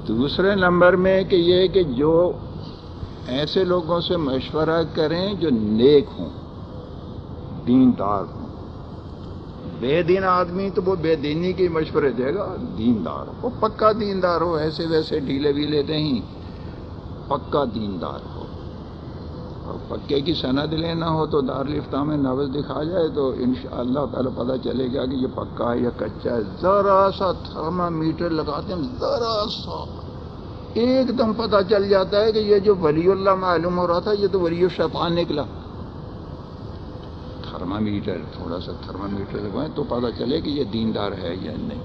دوسرے نمبر میں کہ یہ کہ جو ایسے لوگوں سے مشورہ کریں جو نیک ہوں، دیندار ہوں۔ بے دین آدمی تو وہ بے دینی کے مشورے دے گا، دیندار ہو، پکا دیندار ہو، ایسے ویسے ڈھیلے ویلے نہیں، پکا دیندار ہو۔ اور پکے کی سند لینا ہو تو دارالفتاح میں نوز دکھا جائے تو انشاءاللہ تعالی پتہ چلے گا کہ یہ پکا ہے یا کچا ہے۔ ذرا سا تھرمامیٹر لگاتے ہیں، ذرا سا ایک دم پتہ چل جاتا ہے کہ یہ جو ولی اللہ معلوم ہو رہا تھا یہ تو ولی الشیطان نکلا۔ تھرمامیٹر، تھوڑا سا تھرمامیٹر لگوائیں تو پتہ چلے کہ یہ دیندار ہے یا نہیں۔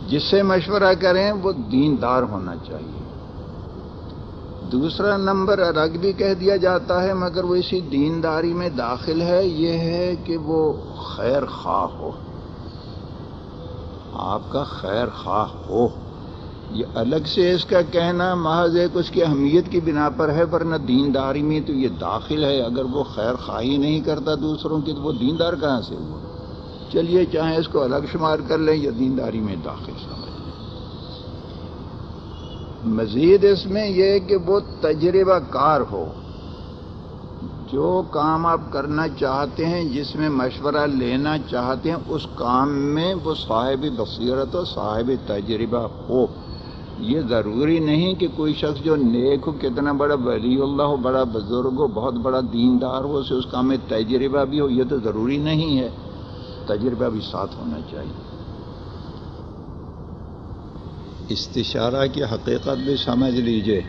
جس سے مشورہ کریں وہ دیندار ہونا چاہیے۔ دوسرا نمبر الگ بھی کہہ دیا جاتا ہے مگر وہ اسی دینداری میں داخل ہے، یہ ہے کہ وہ خیر خواہ ہو، آپ کا خیر خواہ ہو۔ یہ الگ سے اس کا کہنا محض ایک اس کی اہمیت کی بنا پر ہے، ورنہ دینداری میں تو یہ داخل ہے۔ اگر وہ خیر خواہی نہیں کرتا دوسروں کی تو وہ دیندار کہاں سے ہوا؟ چلیے چاہے اس کو الگ شمار کر لیں یا دینداری میں داخل سمجھ لیں۔ مزید اس میں یہ کہ وہ تجربہ کار ہو، جو کام آپ کرنا چاہتے ہیں، جس میں مشورہ لینا چاہتے ہیں، اس کام میں وہ صاحب بصیرت و صاحب تجربہ ہو۔ یہ ضروری نہیں کہ کوئی شخص جو نیک ہو، کتنا بڑا ولی اللہ ہو، بڑا بزرگ ہو، بہت بڑا دیندار ہو، اسے اس کام میں تجربہ بھی ہو، یہ تو ضروری نہیں ہے، تجربہ بھی ساتھ ہونا چاہیے۔ استشارہ کی حقیقت بھی سمجھ لیجئے۔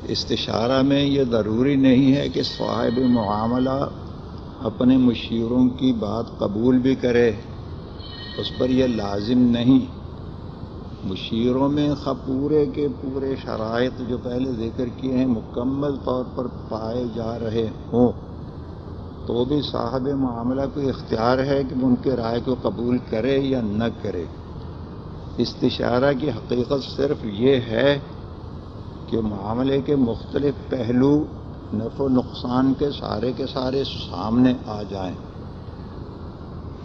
استشارہ میں یہ ضروری نہیں ہے کہ صاحب معاملہ اپنے مشیروں کی بات قبول بھی کرے، اس پر یہ لازم نہیں۔ مشیروں میں پورے کے پورے شرائط جو پہلے ذکر کیے ہیں مکمل طور پر پائے جا رہے ہوں تو بھی صاحب معاملہ کو اختیار ہے کہ وہ ان کے رائے کو قبول کرے یا نہ کرے۔ استشارہ کی حقیقت صرف یہ ہے کہ معاملے کے مختلف پہلو نفع و نقصان کے سارے سامنے آ جائیں۔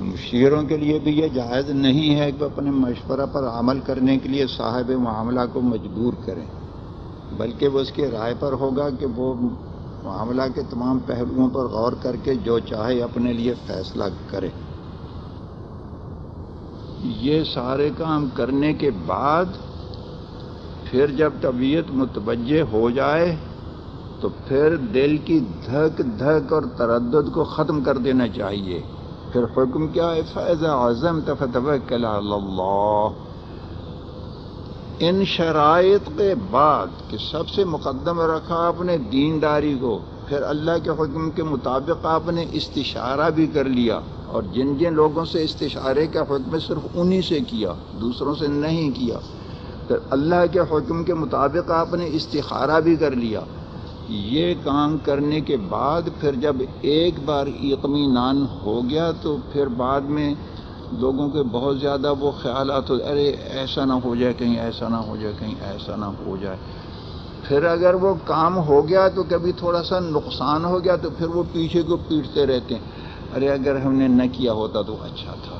مشیروں کے لیے بھی یہ جائز نہیں ہے کہ وہ اپنے مشورہ پر عمل کرنے کے لیے صاحب معاملہ کو مجبور کریں، بلکہ وہ اس کی رائے پر ہوگا کہ وہ معاملہ کے تمام پہلوؤں پر غور کر کے جو چاہے اپنے لیے فیصلہ کرے۔ یہ سارے کام کرنے کے بعد پھر جب طبیعت متوجہ ہو جائے تو پھر دل کی دھک دھک اور تردد کو ختم کر دینا چاہیے۔ پھر حکم کیا ہے؟ فَإِذَا عَزَمْتَ فَتَوَكَّلْ عَلَى اللَّهِ۔ ان شرائط کے بعد کہ سب سے مقدم رکھا آپ نے دینداری کو، پھر اللہ کے حکم کے مطابق آپ نے استشارہ بھی کر لیا، اور جن جن لوگوں سے استشارے کا حکم صرف انہی سے کیا، دوسروں سے نہیں کیا، پھر اللہ کے حکم کے مطابق آپ نے استخارہ بھی کر لیا۔ یہ کام کرنے کے بعد پھر جب ایک بار اطمینان ہو گیا تو پھر بعد میں لوگوں کے بہت زیادہ وہ خیالات ہو، ارے ایسا نہ ہو جائے، کہیں ایسا نہ ہو جائے، کہیں ایسا نہ ہو جائے۔ پھر اگر وہ کام ہو گیا تو کبھی تھوڑا سا نقصان ہو گیا تو پھر وہ پیچھے کو پیٹتے رہتے ہیں، ارے اگر ہم نے نہ کیا ہوتا تو اچھا تھا۔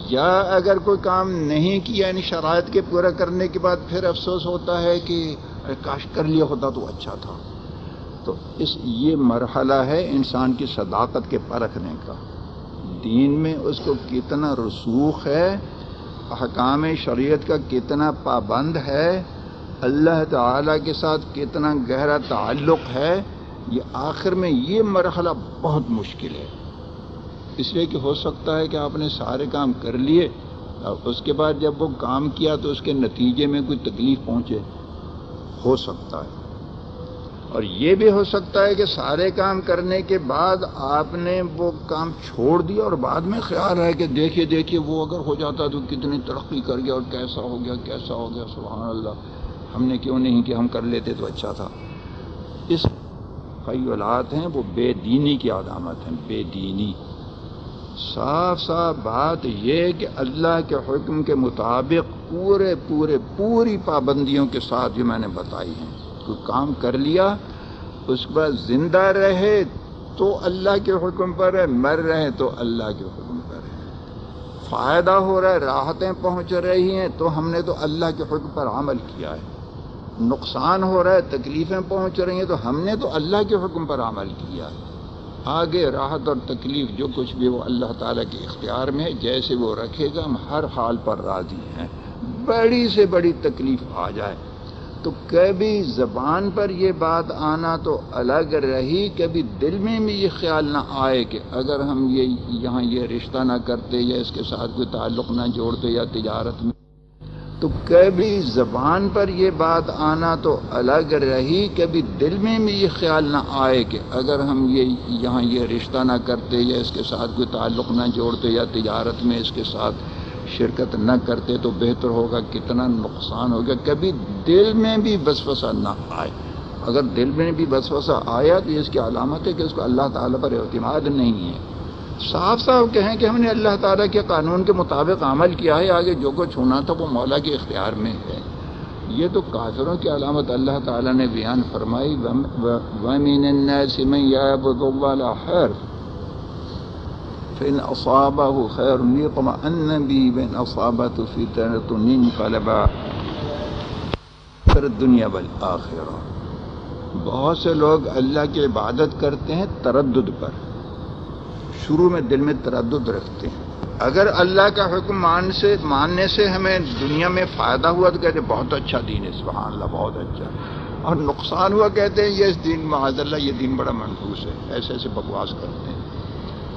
یا اگر کوئی کام نہیں کیا یعنی شرائط کے پورا کرنے کے بعد پھر افسوس ہوتا ہے کہ ارے کاش کر لیا ہوتا تو اچھا تھا۔ تو یہ مرحلہ ہے انسان کی صداقت کے پرکھنے کا، دین میں اس کو کتنا رسوخ ہے، احکام شریعت کا کتنا پابند ہے، اللہ تعالیٰ کے ساتھ کتنا گہرا تعلق ہے۔ یہ آخر میں یہ مرحلہ بہت مشکل ہے، اس لیے کہ ہو سکتا ہے کہ آپ نے سارے کام کر لیے اور اس کے بعد جب وہ کام کیا تو اس کے نتیجے میں کوئی تکلیف پہنچے، ہو سکتا ہے۔ اور یہ بھی ہو سکتا ہے کہ سارے کام کرنے کے بعد آپ نے وہ کام چھوڑ دیا اور بعد میں خیال ہے کہ دیکھیے وہ اگر ہو جاتا تو کتنی ترقی کر گیا اور کیسا ہو گیا، سبحان اللہ، ہم نے کیوں نہیں کہ ہم کر لیتے تو اچھا تھا۔ اس خیالات ہیں وہ بے دینی کی علامت ہیں، بے دینی۔ صاف صاف بات یہ کہ اللہ کے حکم کے مطابق پوری پابندیوں کے ساتھ جو میں نے بتائی ہیں، کوئی کام کر لیا اس کے بعد زندہ رہے تو اللہ کے حکم پر ہے، مر رہے تو اللہ کے حکم پر ہے، فائدہ ہو رہا ہے، راحتیں پہنچ رہی ہیں تو ہم نے تو اللہ کے حکم پر عمل کیا ہے، نقصان ہو رہا ہے، تکلیفیں پہنچ رہی ہیں تو ہم نے تو اللہ کے حکم پر عمل کیا ہے۔ آگے راحت اور تکلیف جو کچھ بھی وہ اللہ تعالیٰ کے اختیار میں ہے، جیسے وہ رکھے گا ہم ہر حال پر راضی ہیں۔ بڑی سے بڑی تکلیف آ جائے تو کبھی زبان پر یہ بات آنا تو الگ رہی، کبھی دل میں بھی یہ خیال نہ آئے کہ اگر ہم یہاں یہ رشتہ نہ کرتے یا اس کے ساتھ کوئی تعلق نہ جوڑتے یا تجارت میں، تو کبھی زبان پر یہ بات آنا تو الگ رہی، کبھی دل میں بھی یہ خیال نہ آئے کہ اگر ہم یہاں یہ رشتہ نہ کرتے یا اس کے ساتھ کوئی تعلق نہ جوڑتے یا تجارت میں اس کے ساتھ شرکت نہ کرتے تو بہتر ہوگا، کتنا نقصان ہوگا، کبھی دل میں بھی وسوسہ نہ آئے۔ اگر دل میں بھی وسوسہ آیا تو اس کی علامت ہے کہ اس کو اللہ تعالیٰ پر اعتماد نہیں ہے۔ صاف صاف کہیں کہ ہم نے اللہ تعالیٰ کے قانون کے مطابق عمل کیا ہے، آگے جو کچھ ہونا تھا وہ مولا کے اختیار میں ہے۔ یہ تو کافروں کی علامت اللہ تعالیٰ نے بیان فرمائی، وَمِنَ النَّاسِ مَن يَعْبُدُ اللَّهَ عَلَىٰ حَرْفٍ فإن أصابه خير يطمئن به وإن أصابته فتنة انقلب على الدنيا والآخرة۔ بہت سے لوگ اللہ کی عبادت کرتے ہیں تردد پر، شروع میں دل میں تردد رکھتے ہیں، اگر اللہ کا حکم ماننے سے ہمیں دنیا میں فائدہ ہوا تو کہتے ہیں بہت اچھا دین ہے، سبحان اللہ بہت اچھا، اور نقصان ہوا کہتے ہیں یہ اس دین معاذ اللہ یہ دین بڑا منحوس ہے، ایسے بکواس کرتے ہیں۔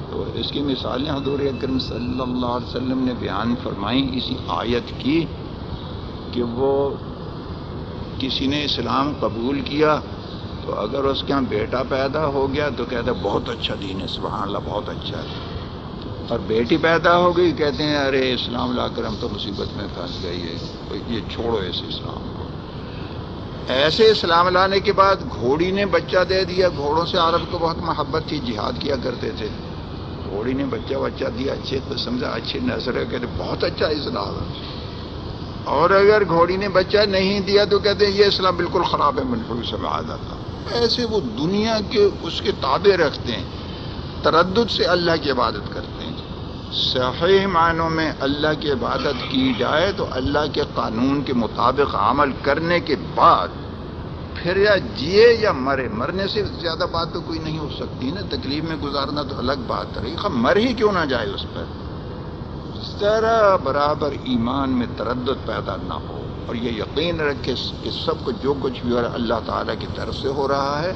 تو اس کی مثالیں حضور اکرم صلی اللہ علیہ وسلم نے بیان فرمائیں اسی آیت کی کہ وہ کسی نے اسلام قبول کیا تو اگر اس کے ہاں بیٹا پیدا ہو گیا تو کہتا ہے بہت اچھا دین ہے، سبحان اللہ بہت اچھا ہے، اور بیٹی پیدا ہو گئی کہتے ہیں ارے اسلام لا کر ہم تو مصیبت میں پھنس گئی ہے، یہ چھوڑو ایسے اسلام کو۔ ایسے اسلام لانے کے بعد گھوڑی نے بچہ دے دیا، گھوڑوں سے عرب کو بہت محبت تھی، جہاد کیا کرتے تھے، گھوڑی نے بچہ دیا، اچھے قسم سے اچھی نسل ہے، کہتے بہت اچھا اسلام ہے، اور اگر گھوڑی نے بچہ نہیں دیا تو کہتے ہیں یہ اسلام بالکل خراب ہے، منحوس ہے، معاذ اللہ۔ ایسے وہ دنیا کے اس کے تابع رکھتے ہیں، تردد سے اللہ کی عبادت کرتے ہیں۔ صحیح معنوں میں اللہ کی عبادت کی جائے تو اللہ کے قانون کے مطابق عمل کرنے کے بعد پھر یا جیے یا مرے، مرنے سے زیادہ بات تو کوئی نہیں ہو سکتی نا، تکلیف میں گزارنا تو الگ بات رہی، مر ہی کیوں نہ جائے اس پر، ذرا برابر ایمان میں تردد پیدا نہ ہو، اور یہ یقین رکھے کہ سب کو جو کچھ بھی ہو رہا ہے اللہ تعالیٰ کی طرف سے ہو رہا ہے،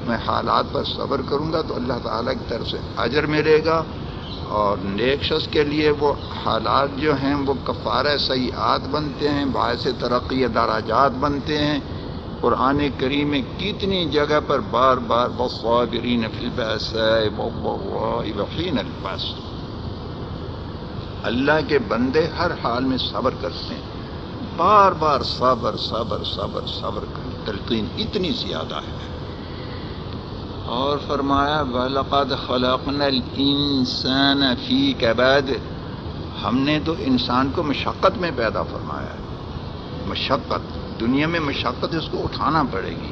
میں حالات پر صبر کروں گا تو اللہ تعالیٰ کی طرف سے اجر ملے گا، اور نیک شخص کے لیے وہ حالات جو ہیں وہ کفارہ سیئات بنتے ہیں، باعث ترقی درجات بنتے ہیں۔ قرآن کریم میں کتنی جگہ پر بار بار والصابرین فی البأساء والضراء وحین البأس، اللہ کے بندے ہر حال میں صبر کرتے ہیں، بار بار صبر صبر صبر صبر کی تلقین اتنی زیادہ ہے۔ اور فرمایا وَلَقَدْ خَلَقْنَا الْإِنسَانَ فِي كَبَدٍ، ہم نے تو انسان کو مشقت میں پیدا فرمایا ہے، مشقت، دنیا میں مشقت اس کو اٹھانا پڑے گی،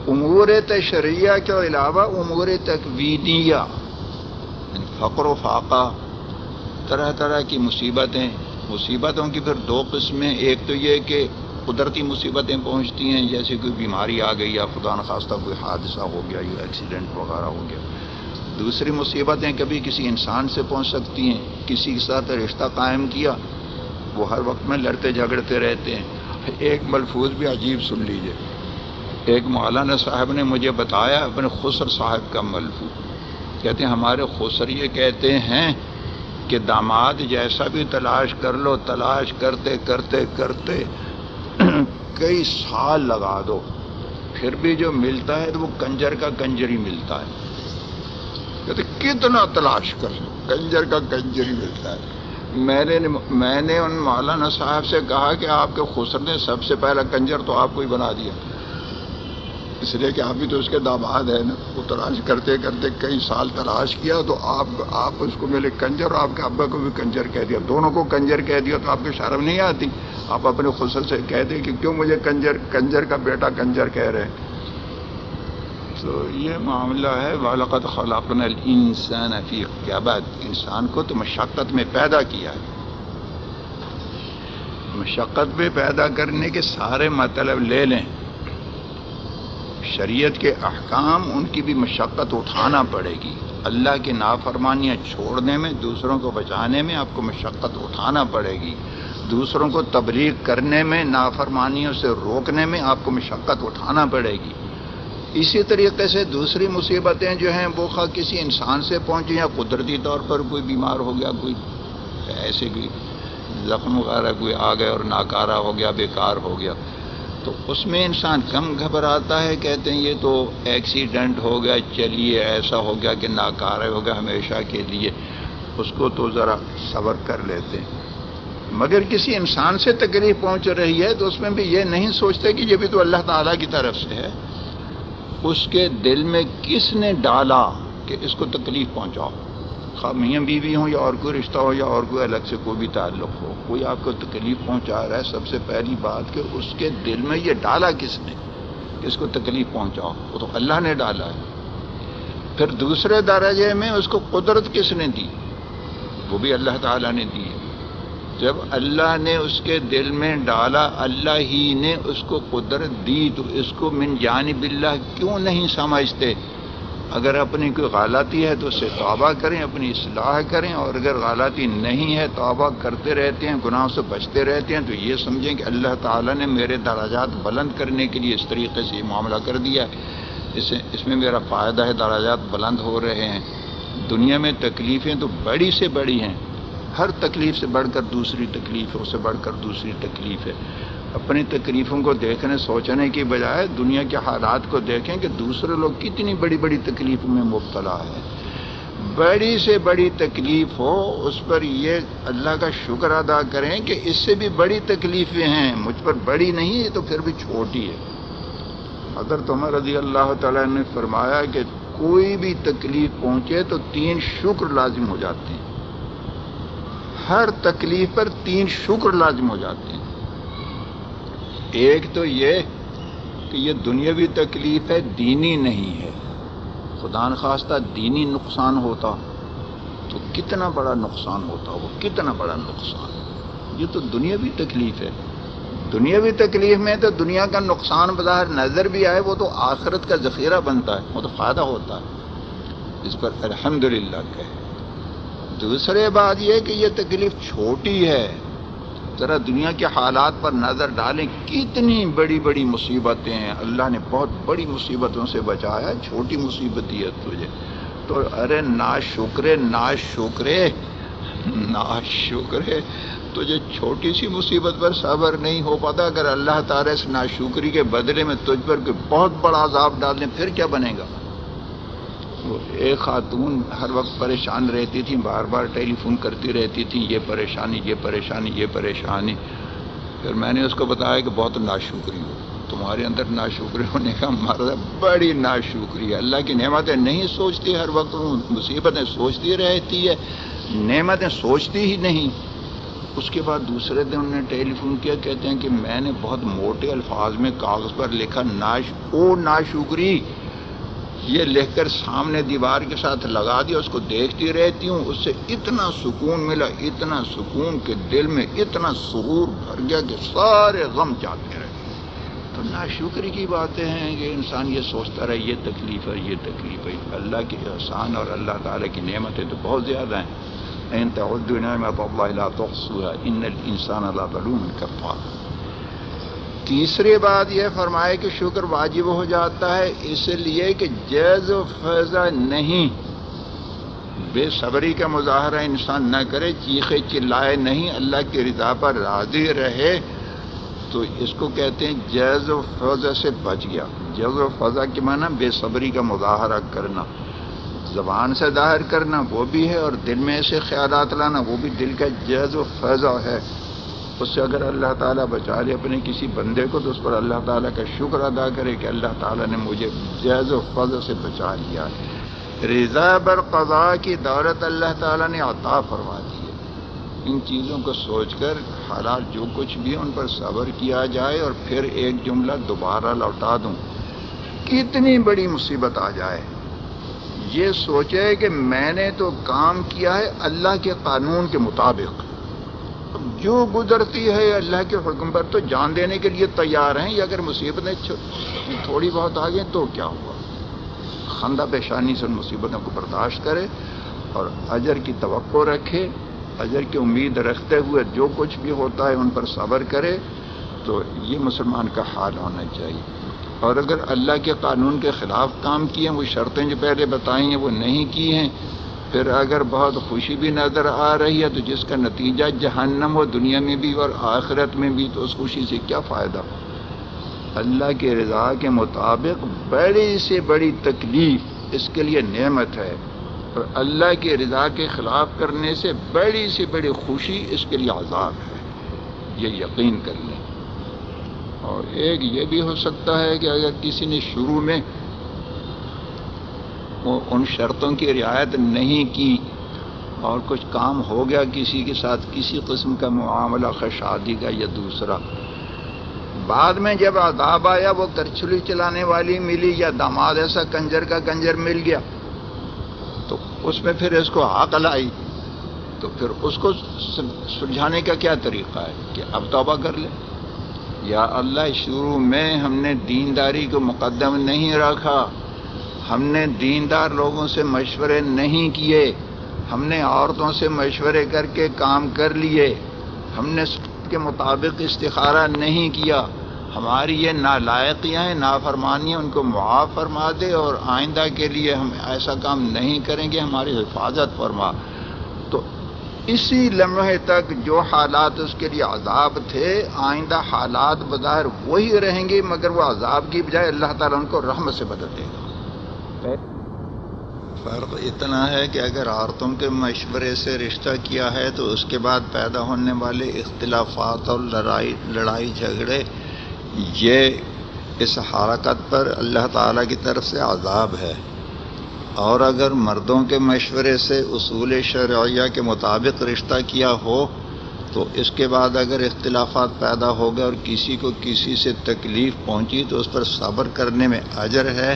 امور تشریعہ کے علاوہ امور تکوینیہ، فقر و فاقہ، طرح طرح کی مصیبتوں کی پھر دو قسمیں، ایک تو یہ کہ قدرتی مصیبتیں پہنچتی ہیں، جیسے کوئی بیماری آ گئی یا خدا نخواستہ کوئی حادثہ ہو گیا یا ایکسیڈنٹ وغیرہ ہو گیا۔ دوسری مصیبتیں کبھی کسی انسان سے پہنچ سکتی ہیں، کسی کے ساتھ رشتہ قائم کیا وہ ہر وقت میں لڑتے جھگڑتے رہتے ہیں۔ ایک ملفوظ بھی عجیب سن لیجئے، ایک مولانا صاحب نے مجھے بتایا اپنے خسر صاحب کا ملفوظ، کہتے ہیں ہمارے خسر یہ کہتے ہیں کہ داماد جیسا بھی تلاش کر لو، تلاش کرتے کرتے کرتے کئی سال لگا دو، پھر بھی جو ملتا ہے تو وہ کنجر کا کنجر ہی ملتا ہے، کہتے کتنا تلاش کر لو کنجر کا کنجر ہی ملتا ہے۔ میں نے ان مولانا صاحب سے کہا کہ آپ کے خسر نے سب سے پہلا کنجر تو آپ کو ہی بنا دیا، اس لیے کہ آپ بھی تو اس کے داماد ہیں نا. وہ تلاش کرتے کرتے کئی سال تلاش کیا تو آپ اس کو ملے کنجر اور آپ کے ابا کو بھی کنجر کہہ دیا. دونوں کو کنجر کہہ دیا تو آپ کو شرم نہیں آتی؟ آپ اپنے خسر سے کہہ دیں کہ کیوں مجھے کنجر کا بیٹا کنجر کہہ رہے ہیں. تو یہ معاملہ ہے. وَلَقَدْ خَلَقْنَا الْإِنسَانَ فِي كَبَدٍ. انسان کو تو مشقت میں پیدا کیا ہے. مشقت میں پیدا کرنے کے سارے مطلب لے لیں. شریعت کے احکام ان کی بھی مشقت اٹھانا پڑے گی. اللہ کی نافرمانیاں چھوڑنے میں، دوسروں کو بچانے میں آپ کو مشقت اٹھانا پڑے گی. دوسروں کو تبلیغ کرنے میں، نافرمانیوں سے روکنے میں آپ کو مشقت اٹھانا پڑے گی. اسی طریقے سے دوسری مصیبتیں جو ہیں وہ خواہ کسی انسان سے پہنچیں یا قدرتی طور پر کوئی بیمار ہو گیا، کوئی ایسے کوئی زخم وغیرہ کوئی آ گیا اور ناکارہ ہو گیا، بیکار ہو گیا، تو اس میں انسان کم گھبراتا ہے. کہتے ہیں یہ تو ایکسیڈنٹ ہو گیا، چلیے ایسا ہو گیا کہ ناکارہ ہو گیا ہمیشہ کے لیے، اس کو تو ذرا صبر کر لیتے ہیں. مگر کسی انسان سے تکلیف پہنچ رہی ہے تو اس میں بھی یہ نہیں سوچتے کہ یہ بھی تو اللہ تعالیٰ کی طرف سے ہے. اس کے دل میں کس نے ڈالا کہ اس کو تکلیف پہنچاؤ؟ خواہ میاں بیوی ہوں یا اور کوئی رشتہ ہو یا اور کوئی الگ سے کوئی بھی تعلق ہو، کوئی آپ کو تکلیف پہنچا رہا ہے، سب سے پہلی بات کہ اس کے دل میں یہ ڈالا کس نے کہ اس کو تکلیف پہنچاؤ؟ وہ تو اللہ نے ڈالا ہے. پھر دوسرے درجے میں اس کو قدرت کس نے دی؟ وہ بھی اللہ تعالیٰ نے دی ہے. جب اللہ نے اس کے دل میں ڈالا، اللہ ہی نے اس کو قدرت دی، تو اس کو من جانب اللہ کیوں نہیں سمجھتے؟ اگر اپنی کوئی غلطی ہے تو اس سے توبہ کریں، اپنی اصلاح کریں، اور اگر غلطی نہیں ہے توبہ کرتے رہتے ہیں، گناہوں سے بچتے رہتے ہیں، تو یہ سمجھیں کہ اللہ تعالیٰ نے میرے درجات بلند کرنے کے لیے اس طریقے سے یہ معاملہ کر دیا ہے. اس میں میرا فائدہ ہے، درجات بلند ہو رہے ہیں. دنیا میں تکلیفیں تو بڑی سے بڑی ہیں، ہر تکلیف سے بڑھ کر دوسری تکلیف ہے، اس سے بڑھ کر دوسری تکلیف ہے. اپنی تکلیفوں کو دیکھنے سوچنے کی بجائے دنیا کے حالات کو دیکھیں کہ دوسرے لوگ کتنی بڑی بڑی تکلیفوں میں مبتلا ہے. بڑی سے بڑی تکلیف ہو اس پر یہ اللہ کا شکر ادا کریں کہ اس سے بھی بڑی تکلیفیں ہیں، مجھ پر بڑی نہیں ہے تو پھر بھی چھوٹی ہے. حضرت عمر رضی اللہ تعالیٰ نے فرمایا کہ کوئی بھی تکلیف پہنچے تو 3 شکر لازم ہو جاتے ہیں. ہر تکلیف پر 3 شکر لازم ہو جاتے ہیں. ایک تو یہ کہ یہ دنیاوی تکلیف ہے، دینی نہیں ہے. خدا نخواستہ دینی نقصان ہوتا تو کتنا بڑا نقصان ہوتا، وہ کتنا بڑا نقصان. یہ تو دنیاوی تکلیف ہے. دنیاوی تکلیف میں تو دنیا کا نقصان بظاہر نظر بھی آئے، وہ تو آخرت کا ذخیرہ بنتا ہے، وہ تو فائدہ ہوتا ہے. اس پر الحمدللہ کہے. دوسرے بات یہ کہ یہ تکلیف چھوٹی ہے. ذرا دنیا کے حالات پر نظر ڈالیں، کتنی بڑی بڑی مصیبتیں ہیں. اللہ نے بہت بڑی مصیبتوں سے بچایا، چھوٹی مصیبت دی ہے تجھے. تو ارے ناشکرے ناشکرے ناشکرے، تجھے چھوٹی سی مصیبت پر صبر نہیں ہو پاتا، اگر اللہ تعالیٰ اس ناشکری کے بدلے میں تجھ پر کوئی بہت بڑا عذاب ڈال دیں پھر کیا بنے گا؟ وہ ایک خاتون ہر وقت پریشان رہتی تھی، بار بار ٹیلی فون کرتی رہتی تھی، یہ پریشانی یہ پریشانی یہ پریشانی. پھر میں نے اس کو بتایا کہ بہت ناشکری ہو، تمہارے اندر ناشکری ہونے کا مرض ہے، بڑی ناشکری ہے. اللہ کی نعمتیں نہیں سوچتی، ہر وقت مصیبتیں سوچتی رہتی ہے، نعمتیں سوچتی ہی نہیں. اس کے بعد دوسرے دن انہوں نے ٹیلی فون کیا، کہتے ہیں کہ میں نے بہت موٹے الفاظ میں کاغذ پر لکھا ناشکری، یہ لکھ کر سامنے دیوار کے ساتھ لگا دیا، اس کو دیکھتی رہتی ہوں. اس سے اتنا سکون ملا، اتنا سکون کہ دل میں اتنا سرور بھر گیا کہ سارے غم جاتے رہے. تو ناشکری کی باتیں ہیں کہ انسان یہ سوچتا رہے یہ تکلیف ہے یہ تکلیف ہے. اللہ کے احسان اور اللہ تعالیٰ کی نعمتیں تو بہت زیادہ ہیں. ان تعدوا نعمت اللہ لا تحصوها ان الانسان لظلوم کفار. تیسری بات یہ فرمائے کہ شکر واجب ہو جاتا ہے اس لیے کہ جیز و فیضہ نہیں، بے صبری کا مظاہرہ انسان نہ کرے، چیخے چلائے نہیں، اللہ کی رضا پر راضی رہے. تو اس کو کہتے ہیں جیز و فیضہ سے بچ گیا. جیز و فیضہ کے معنی بے صبری کا مظاہرہ کرنا، زبان سے ظاہر کرنا وہ بھی ہے، اور دل میں ایسے خیالات لانا وہ بھی دل کا جیز و فیضہ ہے. اس سے اگر اللہ تعالیٰ بچا لے اپنے کسی بندے کو تو اس پر اللہ تعالیٰ کا شکر ادا کرے کہ اللہ تعالیٰ نے مجھے جیز و فضل سے بچا لیا ہے۔ رضا بر قضاء کی دولت اللہ تعالیٰ نے عطا فرما دی ہے۔ ان چیزوں کو سوچ کر حالات جو کچھ بھی ان پر صبر کیا جائے، اور پھر ایک جملہ دوبارہ لوٹا دوں، کتنی بڑی مصیبت آ جائے یہ سوچے کہ میں نے تو کام کیا ہے اللہ کے قانون کے مطابق، جو گزرتی ہے اللہ کے حکم پر تو جان دینے کے لیے تیار ہیں، یا اگر مصیبتیں تھوڑی بہت آ گئیں تو کیا ہوا، خندہ پیشانی سے ان مصیبتوں کو برداشت کرے اور اجر کی توقع رکھے، اجر کی امید رکھتے ہوئے جو کچھ بھی ہوتا ہے ان پر صبر کرے۔ تو یہ مسلمان کا حال ہونا چاہیے۔ اور اگر اللہ کے قانون کے خلاف کام کیے ہیں، وہ شرطیں جو پہلے بتائی ہیں وہ نہیں کی ہیں، پھر اگر بہت خوشی بھی نظر آ رہی ہے تو جس کا نتیجہ جہنم ہو دنیا میں بھی اور آخرت میں بھی، تو اس خوشی سے کیا فائدہ؟ اللہ کی رضا کے مطابق بڑی سے بڑی تکلیف اس کے لیے نعمت ہے، اور اللہ کی رضا کے خلاف کرنے سے بڑی سے بڑی خوشی اس کے لیے عذاب ہے، یہ یقین کر لیں۔ اور ایک یہ بھی ہو سکتا ہے کہ اگر کسی نے شروع میں ان شرطوں کی رعایت نہیں کی اور کچھ کام ہو گیا کسی کے ساتھ، کسی قسم کا معاملہ شادی کا یا دوسرا، بعد میں جب عذاب آیا، وہ کرچھلی چلانے والی ملی یا داماد ایسا کنجر کا کنجر مل گیا، تو اس میں پھر اس کو عقل آئی، تو پھر اس کو سلجھانے کا کیا طریقہ ہے کہ اب توبہ کر لے، یا اللہ شروع میں ہم نے دینداری کو مقدم نہیں رکھا، ہم نے دیندار لوگوں سے مشورے نہیں کیے، ہم نے عورتوں سے مشورے کر کے کام کر لیے، ہم نے سنت کے مطابق استخارہ نہیں کیا، ہماری یہ نالائقیاں ہیں، نافرمانیاں، ان کو معاف فرما دے، اور آئندہ کے لیے ہم ایسا کام نہیں کریں گے، ہماری حفاظت فرما۔ تو اسی لمحے تک جو حالات اس کے لیے عذاب تھے، آئندہ حالات بظاہر وہی رہیں گے، مگر وہ عذاب کی بجائے اللہ تعالیٰ ان کو رحمت سے بدل دے گا۔ فرق اتنا ہے کہ اگر عورتوں کے مشورے سے رشتہ کیا ہے تو اس کے بعد پیدا ہونے والے اختلافات اور لڑائی جھگڑے، یہ اس حرکت پر اللہ تعالیٰ کی طرف سے عذاب ہے۔ اور اگر مردوں کے مشورے سے اصول شرعیہ کے مطابق رشتہ کیا ہو تو اس کے بعد اگر اختلافات پیدا ہو گئے اور کسی کو کسی سے تکلیف پہنچی تو اس پر صبر کرنے میں اجر ہے،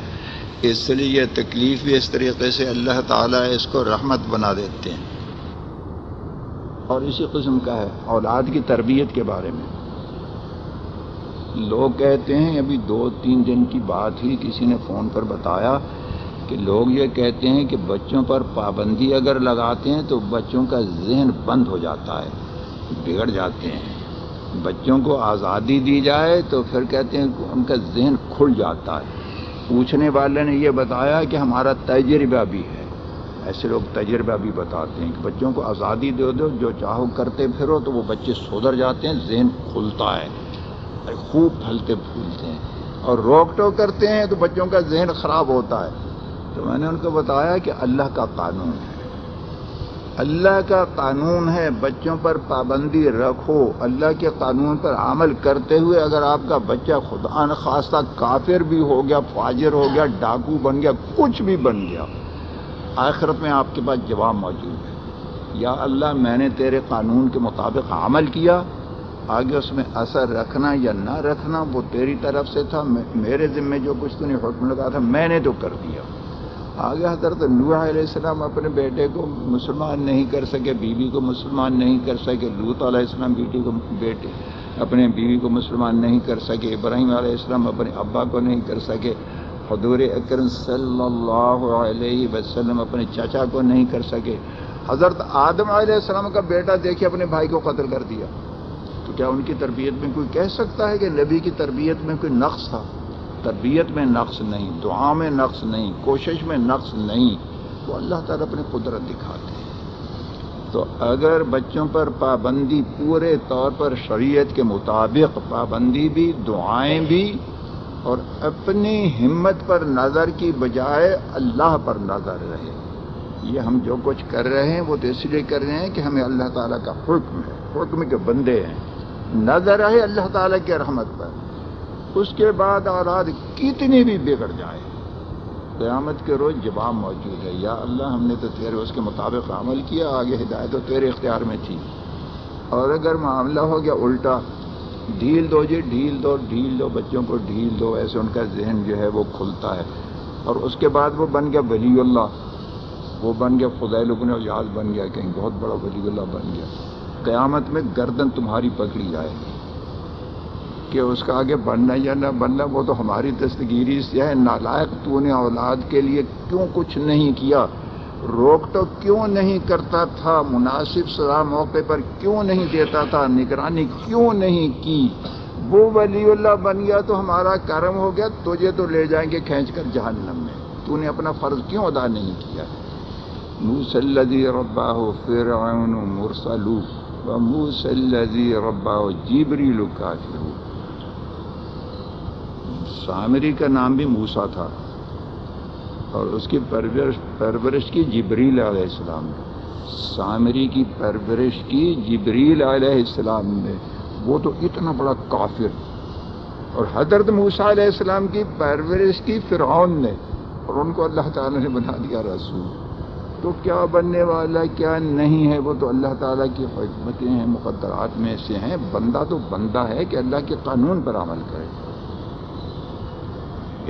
اس لیے یہ تکلیف بھی اس طریقے سے اللہ تعالیٰ اس کو رحمت بنا دیتے ہیں۔ اور اسی قسم کا ہے اولاد کی تربیت کے بارے میں۔ لوگ کہتے ہیں، ابھی 2-3 دن کی بات ہی کسی نے فون پر بتایا کہ لوگ یہ کہتے ہیں کہ بچوں پر پابندی اگر لگاتے ہیں تو بچوں کا ذہن بند ہو جاتا ہے، بگڑ جاتے ہیں۔ بچوں کو آزادی دی جائے تو پھر کہتے ہیں کہ ان کا ذہن کھل جاتا ہے۔ پوچھنے والے نے یہ بتایا کہ ہمارا تجربہ بھی ہے، ایسے لوگ تجربہ بھی بتاتے ہیں کہ بچوں کو آزادی دے دو، جو چاہو کرتے پھرو، تو وہ بچے سدھر جاتے ہیں، ذہن کھلتا ہے، خوب پھلتے پھولتے ہیں۔ اور روک ٹوک کرتے ہیں تو بچوں کا ذہن خراب ہوتا ہے۔ تو میں نے ان کو بتایا کہ اللہ کا قانون ہے، اللہ کا قانون ہے، بچوں پر پابندی رکھو، اللہ کے قانون پر عمل کرتے ہوئے اگر آپ کا بچہ خدا نخواستہ کافر بھی ہو گیا، فاجر ہو گیا، ڈاکو بن گیا، کچھ بھی بن گیا، آخرت میں آپ کے پاس جواب موجود ہے، یا اللہ میں نے تیرے قانون کے مطابق عمل کیا، آگے اس میں اثر رکھنا یا نہ رکھنا وہ تیری طرف سے تھا، میرے ذمہ جو کچھ تو نے حکم لگا تھا میں نے تو کر دیا۔ آگے حضرت نوح علیہ السلام اپنے بیٹے کو مسلمان نہیں کر سکے، بیوی کو مسلمان نہیں کر سکے، لوط علیہ السلام اپنے بیوی کو مسلمان نہیں کر سکے، ابراہیم علیہ السلام اپنے ابا کو نہیں کر سکے، حضور اکرم صلی اللہ علیہ وسلم اپنے چچا کو نہیں کر سکے، حضرت آدم علیہ السلام کا بیٹا دیکھے اپنے بھائی کو قتل کر دیا۔ تو کیا ان کی تربیت میں کوئی کہہ سکتا ہے کہ نبی کی تربیت میں کوئی نقص تھا؟ تربیت میں نقص نہیں، دعا میں نقص نہیں، کوشش میں نقص نہیں، وہ اللہ تعالیٰ اپنی قدرت دکھاتے ہیں۔ تو اگر بچوں پر پابندی پورے طور پر شریعت کے مطابق پابندی بھی، دعائیں بھی، اور اپنی ہمت پر نظر کی بجائے اللہ پر نظر رہے، یہ ہم جو کچھ کر رہے ہیں وہ تو اس لیے کر رہے ہیں کہ ہمیں اللہ تعالیٰ کا حکم ہے، حکم کے بندے ہیں، نظر ہے اللہ تعالیٰ کی رحمت پر، اس کے بعد اولاد کتنی بھی بگڑ جائے، قیامت کے روز جواب موجود ہے، یا اللہ ہم نے تو تیرے اس کے مطابق عمل کیا، آگے ہدایت تو تیرے اختیار میں تھی۔ اور اگر معاملہ ہو گیا الٹا، ڈھیل دو جی، ڈھیل دو بچوں کو ڈھیل دو، ایسے ان کا ذہن جو ہے وہ کھلتا ہے، اور اس کے بعد وہ بن گیا ولی اللہ، وہ بن گیا فضیل ابن عیاض بن گیا، کہیں بہت بڑا ولی اللہ بن گیا، قیامت میں گردن تمہاری پکڑی جائے گی کہ اس کا آگے بننا یا نہ بننا وہ تو ہماری دستگیری سے ہے۔ نالائق تو نے اولاد کے لیے کیوں کچھ نہیں کیا، روک تو کیوں نہیں کرتا تھا، مناسب سزا موقع پر کیوں نہیں دیتا تھا، نگرانی کیوں نہیں کی، وہ ولی اللہ بن گیا تو ہمارا کرم ہو گیا، تجھے تو لے جائیں گے کھینچ کر جہنم میں، تو نے اپنا فرض کیوں ادا نہیں کیا۔ موسی الذی ربہ فرعون مرسل وموسی الذی ربہ جبریل کافر۔ سامری کا نام بھی موسیٰ تھا اور اس کی پرورش کی جبریل علیہ السلام نے، سامری کی پرورش کی جبریل علیہ السلام نے، وہ تو اتنا بڑا کافر، اور حضرت موسیٰ علیہ السلام کی پرورش کی فرعون نے، اور ان کو اللہ تعالیٰ نے بنا دیا رسول۔ تو کیا بننے والا کیا نہیں ہے وہ تو اللہ تعالیٰ کی حکمتیں ہیں، مقدرات میں سے ہیں، بندہ تو بندہ ہے کہ اللہ کے قانون پر عمل کرے۔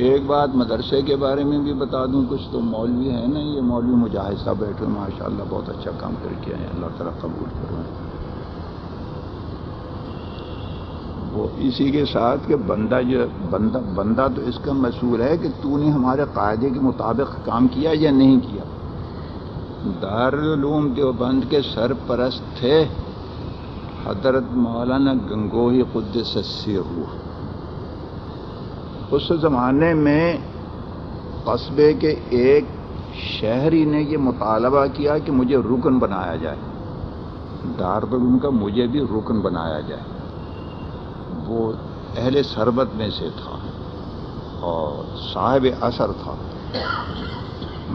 ایک بات مدرسے کے بارے میں بھی بتا دوں، کچھ تو مولوی ہیں نا، یہ مولوی مجاہد صاحب بیٹھے ماشاءاللہ بہت اچھا کام کر کے ہیں، اللہ تعالیٰ قبول کرے۔ وہ اسی کے ساتھ کہ بندہ تو اس کا مسئول ہے کہ تو نے ہمارے قاعدے کے مطابق کام کیا یا نہیں کیا۔ دارالعلوم دیوبند کے سرپرست تھے حضرت مولانا گنگوہی قدس السر۔ اس زمانے میں قصبے کے ایک شہری نے یہ مطالبہ کیا کہ مجھے رکن بنایا جائے، دارالعلوم کا مجھے بھی رکن بنایا جائے۔ وہ اہل سربت میں سے تھا اور صاحب اثر تھا،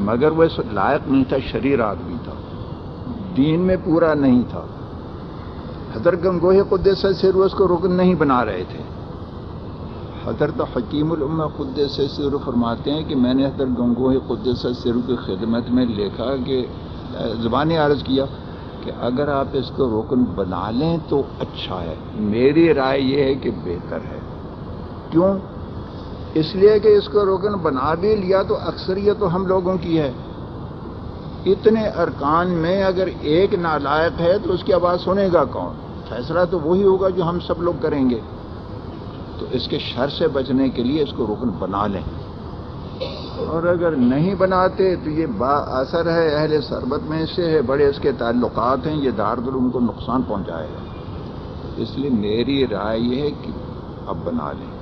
مگر وہ لائق نہیں تھا، شریر آدمی تھا، دین میں پورا نہیں تھا۔ حضرت گنگوہی قدس السر اس کو رکن نہیں بنا رہے تھے۔ حضرت حکیم الامہ قدس السر فرماتے ہیں کہ میں نے حضرت گنگوہی قدس السر کی خدمت میں لکھا کہ زبانی عرض کیا کہ اگر آپ اس کو رکن بنا لیں تو اچھا ہے، میری رائے یہ ہے کہ بہتر ہے۔ کیوں؟ اس لیے کہ اس کو رکن بنا بھی لیا تو اکثریت تو ہم لوگوں کی ہے، اتنے ارکان میں اگر ایک نالائق ہے تو اس کی آواز سنے گا کون؟ فیصلہ تو وہی ہوگا جو ہم سب لوگ کریں گے۔ تو اس کے شر سے بچنے کے لیے اس کو رکن بنا لیں، اور اگر نہیں بناتے تو یہ با اثر ہے، اہل سربت میں سے ہے، بڑے اس کے تعلقات ہیں، یہ دارالعلوم کو نقصان پہنچائے گا۔ اس لیے میری رائے یہ ہے کہ اب بنا لیں۔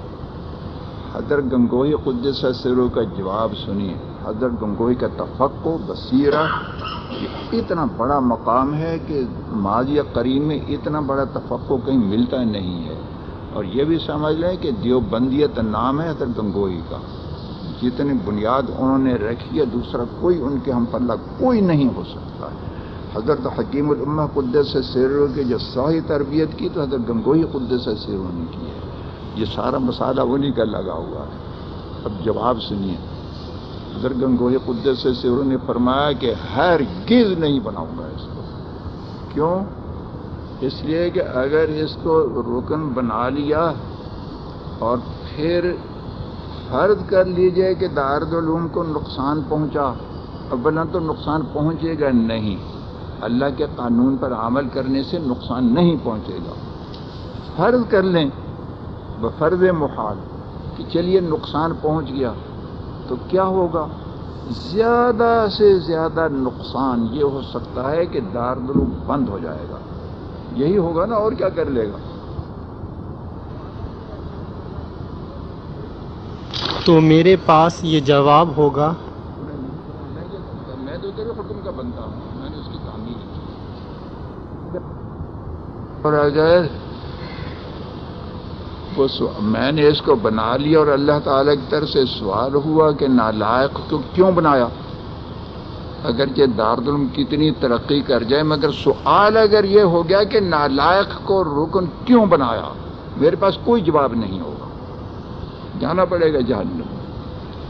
حضرت گنگوہی قدس السر کا جواب سنیے۔ حضرت گنگوہی کا تفقہ، بصیرہ، یہ اتنا بڑا مقام ہے کہ ماضی قریب میں اتنا بڑا تفقہ کہیں ملتا نہیں ہے۔ اور یہ بھی سمجھ لیں کہ دیوبندیت نام ہے حضرت گنگوہی کا، جتنی بنیاد انہوں نے رکھی ہے دوسرا کوئی ان کے ہم پلہ کوئی نہیں ہو سکتا ہے۔ حضرت حکیم الامہ قدس السر کی جو صحیح تربیت کی تو حضرت گنگوہی قدس السر نے کی ہے، یہ سارا مسالہ انہی کا لگا ہوا ہے۔ اب جواب سنیے۔ حضرت گنگوہی قدس السر نے فرمایا کہ ہرگز نہیں بناؤں گا اس کو۔ کیوں؟ اس لیے کہ اگر اس کو رکن بنا لیا اور پھر فرض کر لیجئے کہ دارالعلوم کو نقصان پہنچا، اولا تو نقصان پہنچے گا نہیں، اللہ کے قانون پر عمل کرنے سے نقصان نہیں پہنچے گا۔ فرض کر لیں بفرض محال کہ چلیے نقصان پہنچ گیا، تو کیا ہوگا؟ زیادہ سے زیادہ نقصان یہ ہو سکتا ہے کہ دارالعلوم بند ہو جائے گا، یہی ہوگا نا، اور کیا کر لے گا؟ تو میرے پاس یہ جواب ہوگا، میں تو تیرے حکم کا بنتا ہوں، میں نے اس کی تعمیر کی، اور اگر میں نے اس کو بنا لیا اور اللہ تعالیٰ کی طرف سے سوال ہوا کہ نالائق کو کیوں بنایا، اگرچہ دارالعلوم کتنی ترقی کر جائے، مگر سوال اگر یہ ہو گیا کہ نالائق کو رکن کیوں بنایا، میرے پاس کوئی جواب نہیں ہوگا، جانا پڑے گا جہنم۔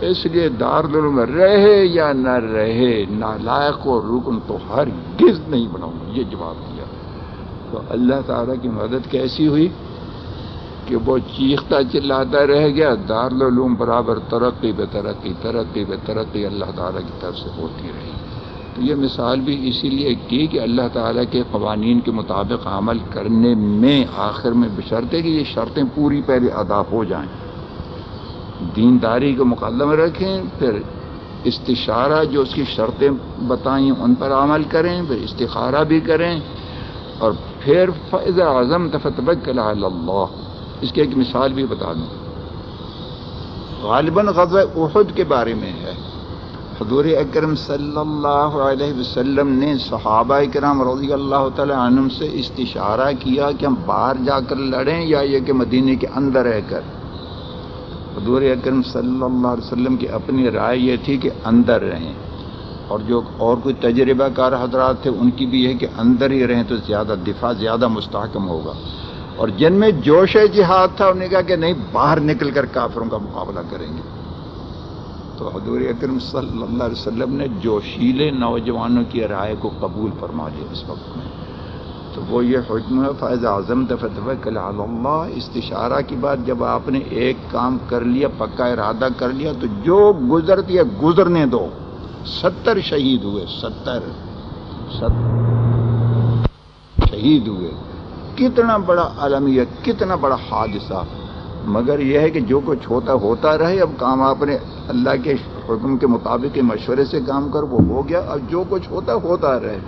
اس لیے دارالعلوم رہے یا نہ رہے، نالائق کو رکن تو ہرگز نہیں بناؤں گا، یہ جواب دیا۔ تو اللہ تعالیٰ کی مدد کیسی ہوئی کہ وہ چیختا چلاتا رہ گیا، دارالعلوم برابر ترقی بے ترقی، ترقی بے ترقی اللہ تعالیٰ کی طرف سے ہوتی رہی۔ تو یہ مثال بھی اسی لیے کی کہ اللہ تعالیٰ کے قوانین کے مطابق عمل کرنے میں آخر میں بشرطے کہ یہ شرطیں پوری پہلے ادا ہو جائیں، دینداری کو مقدم رکھیں، پھر استشارہ جو اس کی شرطیں بتائیں ان پر عمل کریں، پھر استخارہ بھی کریں، اور پھر فَإِذَا عَزَمْتَ فَتَوَكَّلْ عَلَى اللَّهِ۔ اس کی ایک مثال بھی بتا دوں، غالباً غزوہ احد کے بارے میں ہے۔ حضور اکرم صلی اللہ علیہ وسلم نے صحابہ کرام رضی اللہ تعالی عنہم سے استشارہ کیا کہ ہم باہر جا کر لڑیں یا یہ کہ مدینے کے اندر رہ کر۔ حضور اکرم صلی اللہ علیہ وسلم کی اپنی رائے یہ تھی کہ اندر رہیں، اور جو اور کوئی تجربہ کار حضرات تھے ان کی بھی ہے کہ اندر ہی رہیں تو زیادہ دفاع زیادہ مستحکم ہوگا، اور جن میں جوش جہاد تھا انہوں نے کہا کہ نہیں، باہر نکل کر کافروں کا مقابلہ کریں گے۔ تو حضور اکرم صلی اللہ علیہ وسلم نے جوشیلے نوجوانوں کی رائے کو قبول فرما لیا اس وقت میں۔ تو وہ یہ حکم ہے فَإِذَا عَزَمْتَ فَتَوَكَّلْ عَلَى اللَّهِ۔ استشارہ کی بات جب آپ نے ایک کام کر لیا، پکا ارادہ کر لیا، تو جو گزرتی ہے گزرنے دو۔ 70 شہید ہوئے، 70 شہید ہوئے، کتنا بڑا عالمیہ، کتنا بڑا حادثہ۔ مگر یہ ہے کہ جو کچھ ہوتا رہے، اب کام آپ نے اللہ کے حکم کے مطابق مشورے سے کام کر، وہ ہو گیا، اب جو کچھ ہوتا رہے۔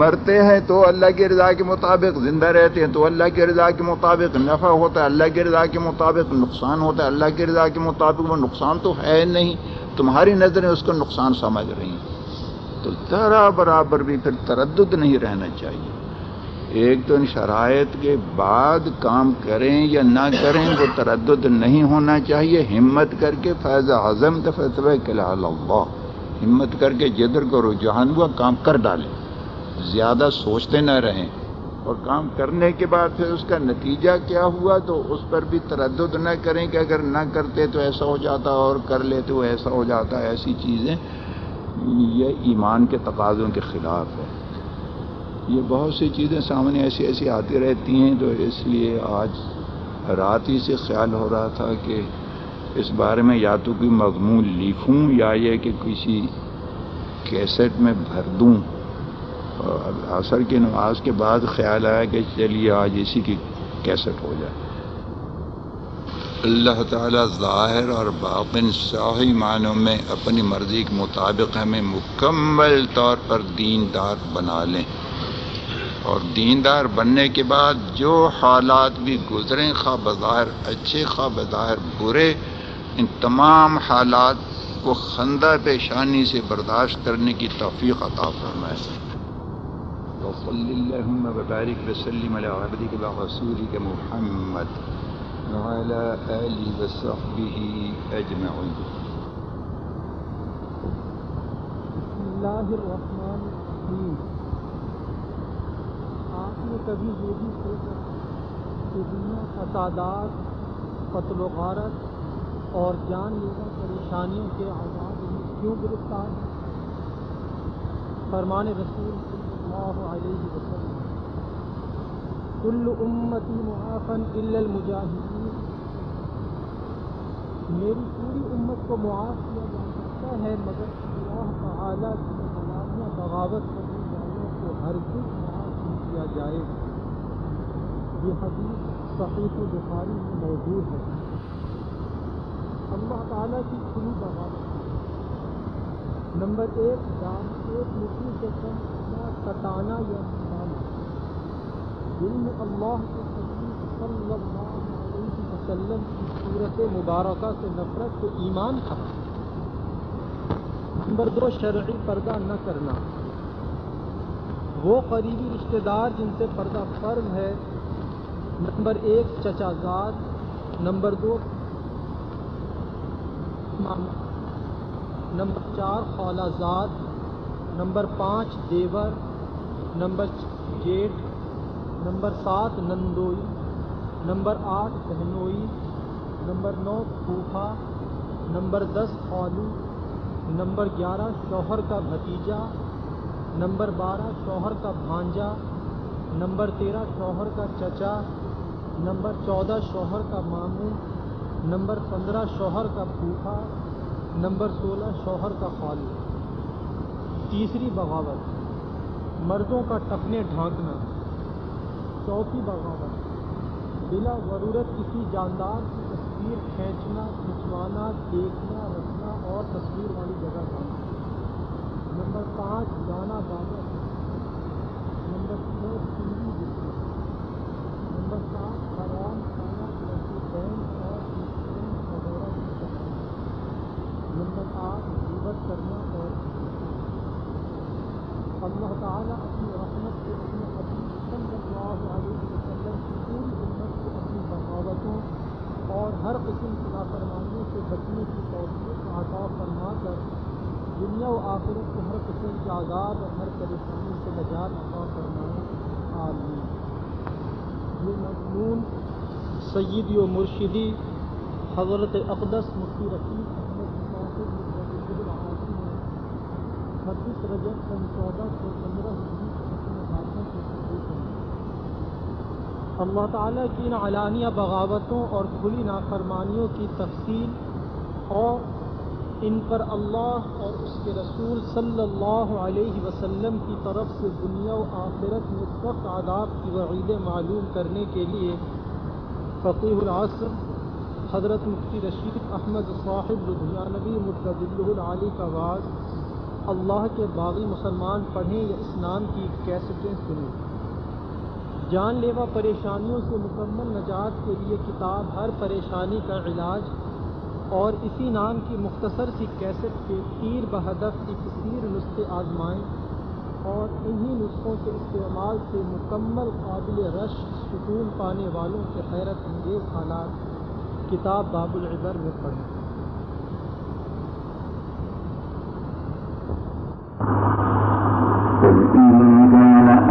مرتے ہیں تو اللہ کی رضا کے مطابق، زندہ رہتے ہیں تو اللہ کی رضا کے مطابق، نفع ہوتا ہے اللہ کی رضا کے مطابق، نقصان ہوتا ہے اللہ کی رضا کے مطابق۔ وہ نقصان تو ہے نہیں، تمہاری نظریں اس کو نقصان سمجھ رہی ہیں، تو ذرا برابر بھی پھر تردد نہیں رہنا چاہیے۔ ایک تو ان شرائط کے بعد کام کریں یا نہ کریں وہ تردد نہیں ہونا چاہیے، ہمت کر کے فَإِذَا عَزَمْتَ فَتَوَكَّلْ عَلَى اللَّهِ، ہمت کر کے جدھر کو رجحان ہوا کام کر ڈالیں، زیادہ سوچتے نہ رہیں، اور کام کرنے کے بعد پھر اس کا نتیجہ کیا ہوا تو اس پر بھی تردد نہ کریں کہ اگر نہ کرتے تو ایسا ہو جاتا اور کر لیتے تو ایسا ہو جاتا۔ ایسی چیزیں یہ ایمان کے تقاضوں کے خلاف ہے۔ یہ بہت سی چیزیں سامنے ایسی آتی رہتی ہیں، تو اس لیے آج رات ہی سے خیال ہو رہا تھا کہ اس بارے میں یا تو کوئی مضمون لکھوں یا یہ کہ کسی کیسٹ میں بھر دوں۔ عصر کی نماز کے بعد خیال آیا کہ چلیے آج اسی کی کیسٹ ہو جائے۔ اللہ تعالیٰ ظاہر اور باطن صحیح معنوں میں اپنی مرضی کے مطابق ہمیں مکمل طور پر دیندار بنا لیں، اور دیندار بننے کے بعد جو حالات بھی گزریں، خواہ بظاہر اچھے خواہ بظاہر برے، ان تمام حالات کو خندہ پیشانی سے برداشت کرنے کی توفیق عطا فرمائے۔ وصلی اللہم وبارک وسلم علی عبدک ورسولک محمد وعلی آلہ وصحبہ اجمعین۔ بسم اللہ الرحمن الرحیم۔ آپ نے کبھی یہ بھی سوچا کہ دنیا فسادات، قتل و غارت اور جان لیوا پریشانیوں کے عذاب میں کیوں گرفتار ہے؟ فرمان رسول صلی اللہ علیہ وسلم، کل امتی معافن الا المجاہدین، میری پوری امت کو معاف کیا جا سکتا ہے مگر اللہ تعالیٰ کی غلامیاں بغاوت کرنے والوں کو ہرگز معاف نہیں کیا جائے گا۔ یہ حدیث صحیح بخاری میں موجود ہے۔ اللہ تعالیٰ کی کھلی بغاوت، نمبر 1، دام ایک مٹھی سے کم نہ کٹانا یا نکالنا، دل میں اللہ کے حبیب صلی اللہ علیہ وسلم کی صورت مبارکہ سے نفرت تو ایمان تھا۔ نمبر 2، شرعی پردہ نہ کرنا، وہ قریبی رشتہ دار جن سے پردہ فرض ہے، نمبر 1 چچا زاد، نمبر 2 ماما، نمبر 4 خالہ زاد، نمبر 5 دیور، نمبر 6 جیٹھ، نمبر 7 نندوئی، نمبر 8 بہنوئی، نمبر 9 پھوپھا، نمبر 10 خالو، نمبر 11 شوہر کا بھتیجا، نمبر 12 شوہر کا بھانجا، نمبر 13 شوہر کا چچا، نمبر 14 شوہر کا ماموں، نمبر 15 شوہر کا پھوپھا، نمبر 16 شوہر کا خالو۔ تیسری بغاوت، مردوں کا ٹخنے ڈھانکنا۔ چوتھی بغاوت، بلا ضرورت کسی جاندار کی تصویر کھنچوانا، دیکھنا، رکھنا اور تصویر والی جگہ جانا۔ نمبر 5 گانا گانا۔ نمبر 6 سنگی بکنا۔ نمبر 7 حرام کھانا جیسے بینک اور انشورنس وغیرہ کی کمائی۔ نمبر 8 غیبت کرنا اور اللہ تعالیٰ اپنی رحمت سے اپنے حبیب صلی اللہ علیہ وسلم کی پوری امت کو اپنی بغاوتوں اور ہر قسم کی نافرمانیوں سے بچنے کی توفیق عطا فرما کر دنیا و آخرت کے ہر قسم کے عذاب اور ہر پریشانی سے نجات عطا فرمائے، آمین۔ یہ مضمون سیدی و مرشدی حضرت اقدس مفتی رشید احمد صاحب رضی اللہ عنہ نے 26 رجب سن 1415 ہجری کو اپنے ہاتھوں سے شروع کی۔ اللہ تعالیٰ کی ان علانیہ بغاوتوں اور کھلی نافرمانیوں کی تفصیل اور ان پر اللہ اور اس کے رسول صلی اللہ علیہ وسلم کی طرف سے دنیا و آخرت میں سخت عذاب کی وعیدیں معلوم کرنے کے لیے فقیہ العصر حضرت مفتی رشید احمد صاحب لدھیانوی متظلہ العالی کا واعظ اللہ کے باغی مسلمان پڑھیں یا اسلام کی کیسٹیں سنیں۔ جان لیوا پریشانیوں سے مکمل نجات کے لیے کتاب ہر پریشانی کا علاج اور اسی نام کی مختصر سی کیسٹ کے تیر بہدف اکثیر نسخے آزمائیں اور انہی نسخوں کے استعمال سے مکمل قابل رشک سکون پانے والوں کے حیرت انگیز حالات کتاب باب العبر میں پڑھیں۔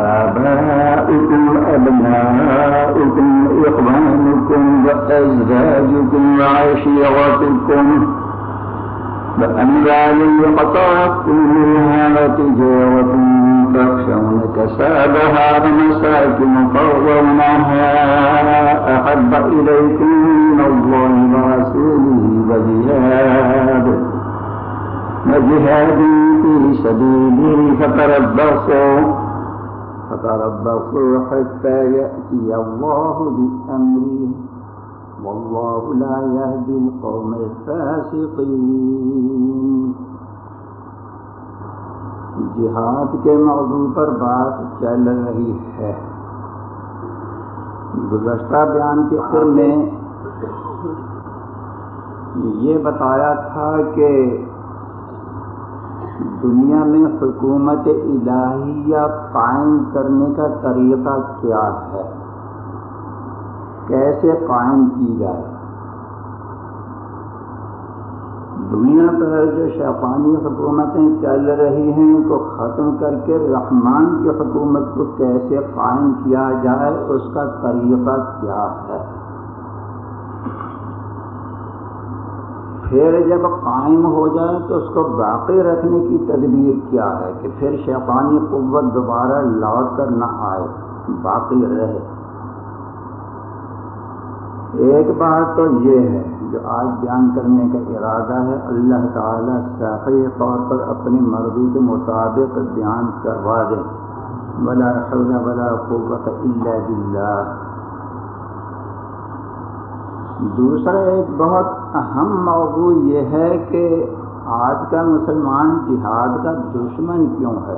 آباؤكم أبناؤكم إخوانكم وأزواجكم وعشيرتكم وأموال اقترفتموها وتجارة تخشون كسادها ومساكن ترضونها أحب إليكم من الله ورسوله وجهاد في سبيله فتربصوا حتى يأتي الله بأمره والله لا يهدي القوم الفاسقين۔ جہاد کے موضوع پر بات چل رہی ہے۔ گزشتہ بیان کے آخر میں یہ بتایا تھا کہ دنیا میں حکومت الہیہ قائم کرنے کا طریقہ کیا ہے، کیسے قائم کی جائے۔ دنیا پر جو شیطانی حکومتیں چل رہی ہیں ان کو ختم کر کے رحمان کی حکومت کو کیسے قائم کیا جائے، اس کا طریقہ کیا ہے۔ پھر جب قائم ہو جائے تو اس کو باقی رکھنے کی تدبیر کیا ہے کہ پھر شیطانی قوت دوبارہ لوٹ کر نہ آئے، باقی رہے۔ ایک بات تو یہ ہے جو آج بیان کرنے کا ارادہ ہے، اللہ تعالیٰ صحیح طور پر اپنی مرضی کے مطابق بیان کروا دے۔ ولا حول ولا قوت الا باللہ۔ دوسرا ایک بہت اہم موضوع یہ ہے کہ آج کا مسلمان جہاد کا دشمن کیوں ہے۔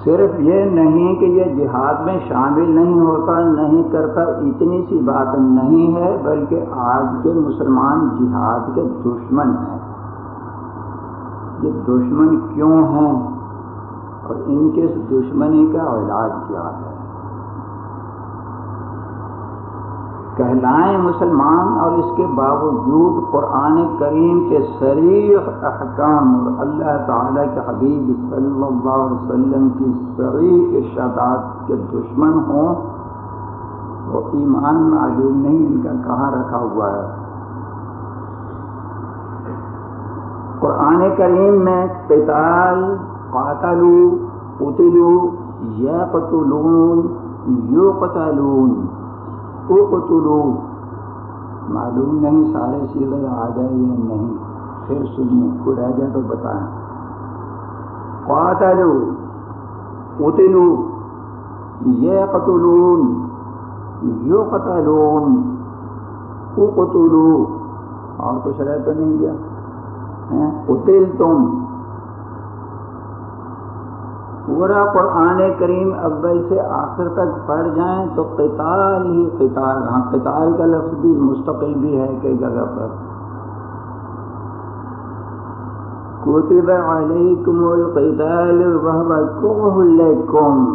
صرف یہ نہیں کہ یہ جہاد میں شامل نہیں ہوتا، نہیں کرتا، اتنی سی بات نہیں ہے، بلکہ آج کے مسلمان جہاد کے دشمن ہیں۔ یہ دشمن کیوں ہیں اور ان کے دشمنی کا علاج کیا ہے۔ کہلائیں مسلمان اور اس کے باوجود قرآن کریم کے صریح احکام اور اللہ تعالیٰ کے حبیب صلی اللہ علیہ وسلم کی صریح ارشادات کے دشمن ہوں، وہ ایمان معلوم نہیں ان کا کہاں رکھا ہوا ہے۔ قرآن کریم میں قتال، قاتلوا، قتلوا، یقتلون، یقتلون، اقتلوا، معلوم نہیں سارے صیغے آ جائے یا نہیں، پھر سنیے، کوئی رہ جائے تو بتائیں۔ قاتلوا، قتلوا، یقتلون، یقتلون، اقتلوا، اور کچھ رہ تو نہیں گیا؟ قتلتم۔ پورا قرآن کریم اول سے آخر تک پڑھ جائیں تو قتال ہی قتال، ہاں قتال کا لفظ بھی مستقل بھی ہے کئی جگہ پر۔ کتب علیکم القتال وہو کرہ لکم،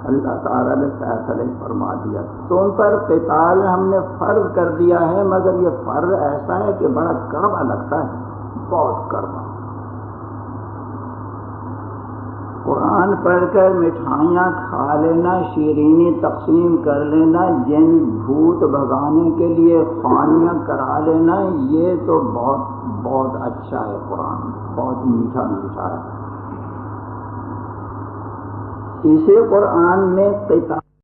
اللہ تعالیٰ نے فیصلہ فرما دیا تم پر قتال ہم نے فرض کر دیا ہے، مگر یہ فرض ایسا ہے کہ بڑا کڑوا لگتا ہے، بہت کڑوا۔ قرآن پڑھ کر مٹھائیاں کھا لینا، شیرینی تقسیم کر لینا، جن بھوت بھگانے کے لیے خوانیاں کرا لینا، یہ تو بہت بہت اچھا ہے، قرآن بہت میٹھا میٹھا ہے۔ اسی قرآن میں قتال